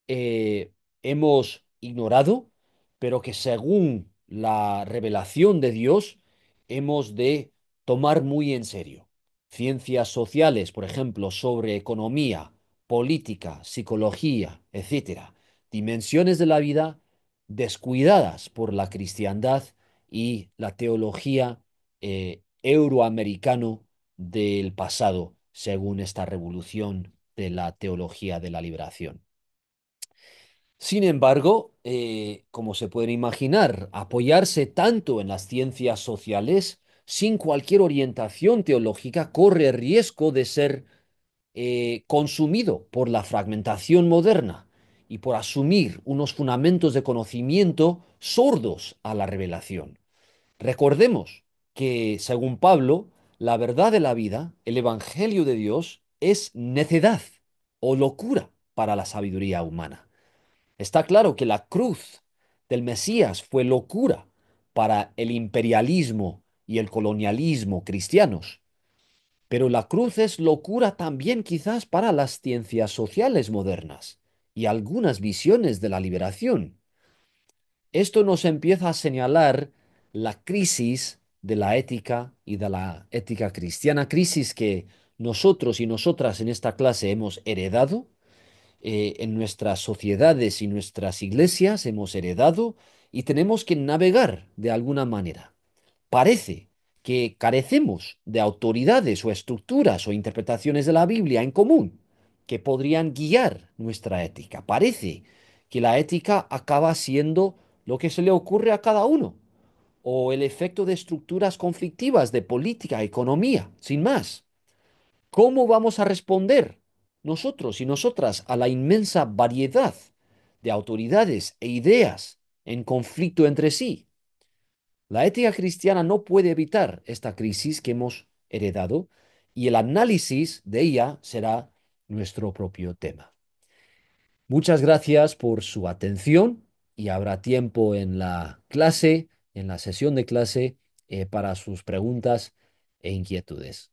eh, hemos ignorado, pero que según la revelación de Dios hemos de tomar muy en serio. Ciencias sociales, por ejemplo, sobre economía, política, psicología, etcétera. Dimensiones de la vida descuidadas por la cristiandad y la teología euroamericano del pasado, según esta revolución de la teología de la liberación. Sin embargo, como se pueden imaginar, apoyarse tanto en las ciencias sociales sin cualquier orientación teológica corre riesgo de ser consumido por la fragmentación moderna y por asumir unos fundamentos de conocimiento sordos a la revelación. Recordemos que, según Pablo, la verdad de la vida, el Evangelio de Dios, es necedad o locura para la sabiduría humana. Está claro que la cruz del Mesías fue locura para el imperialismo y el colonialismo cristianos, pero la cruz es locura también quizás para las ciencias sociales modernas y algunas visiones de la liberación. Esto nos empieza a señalar la crisis de la ética y de la ética cristiana, crisis que nosotros y nosotras en esta clase hemos heredado, en nuestras sociedades y nuestras iglesias hemos heredado y tenemos que navegar de alguna manera. Parece que carecemos de autoridades o estructuras o interpretaciones de la Biblia en común que podrían guiar nuestra ética. Parece que la ética acaba siendo lo que se le ocurre a cada uno, o el efecto de estructuras conflictivas de política, economía, sin más. ¿Cómo vamos a responder nosotros y nosotras a la inmensa variedad de autoridades e ideas en conflicto entre sí? La ética cristiana no puede evitar esta crisis que hemos heredado y el análisis de ella será nuestro propio tema. Muchas gracias por su atención y habrá tiempo en la clase, en la sesión de clase, para sus preguntas e inquietudes.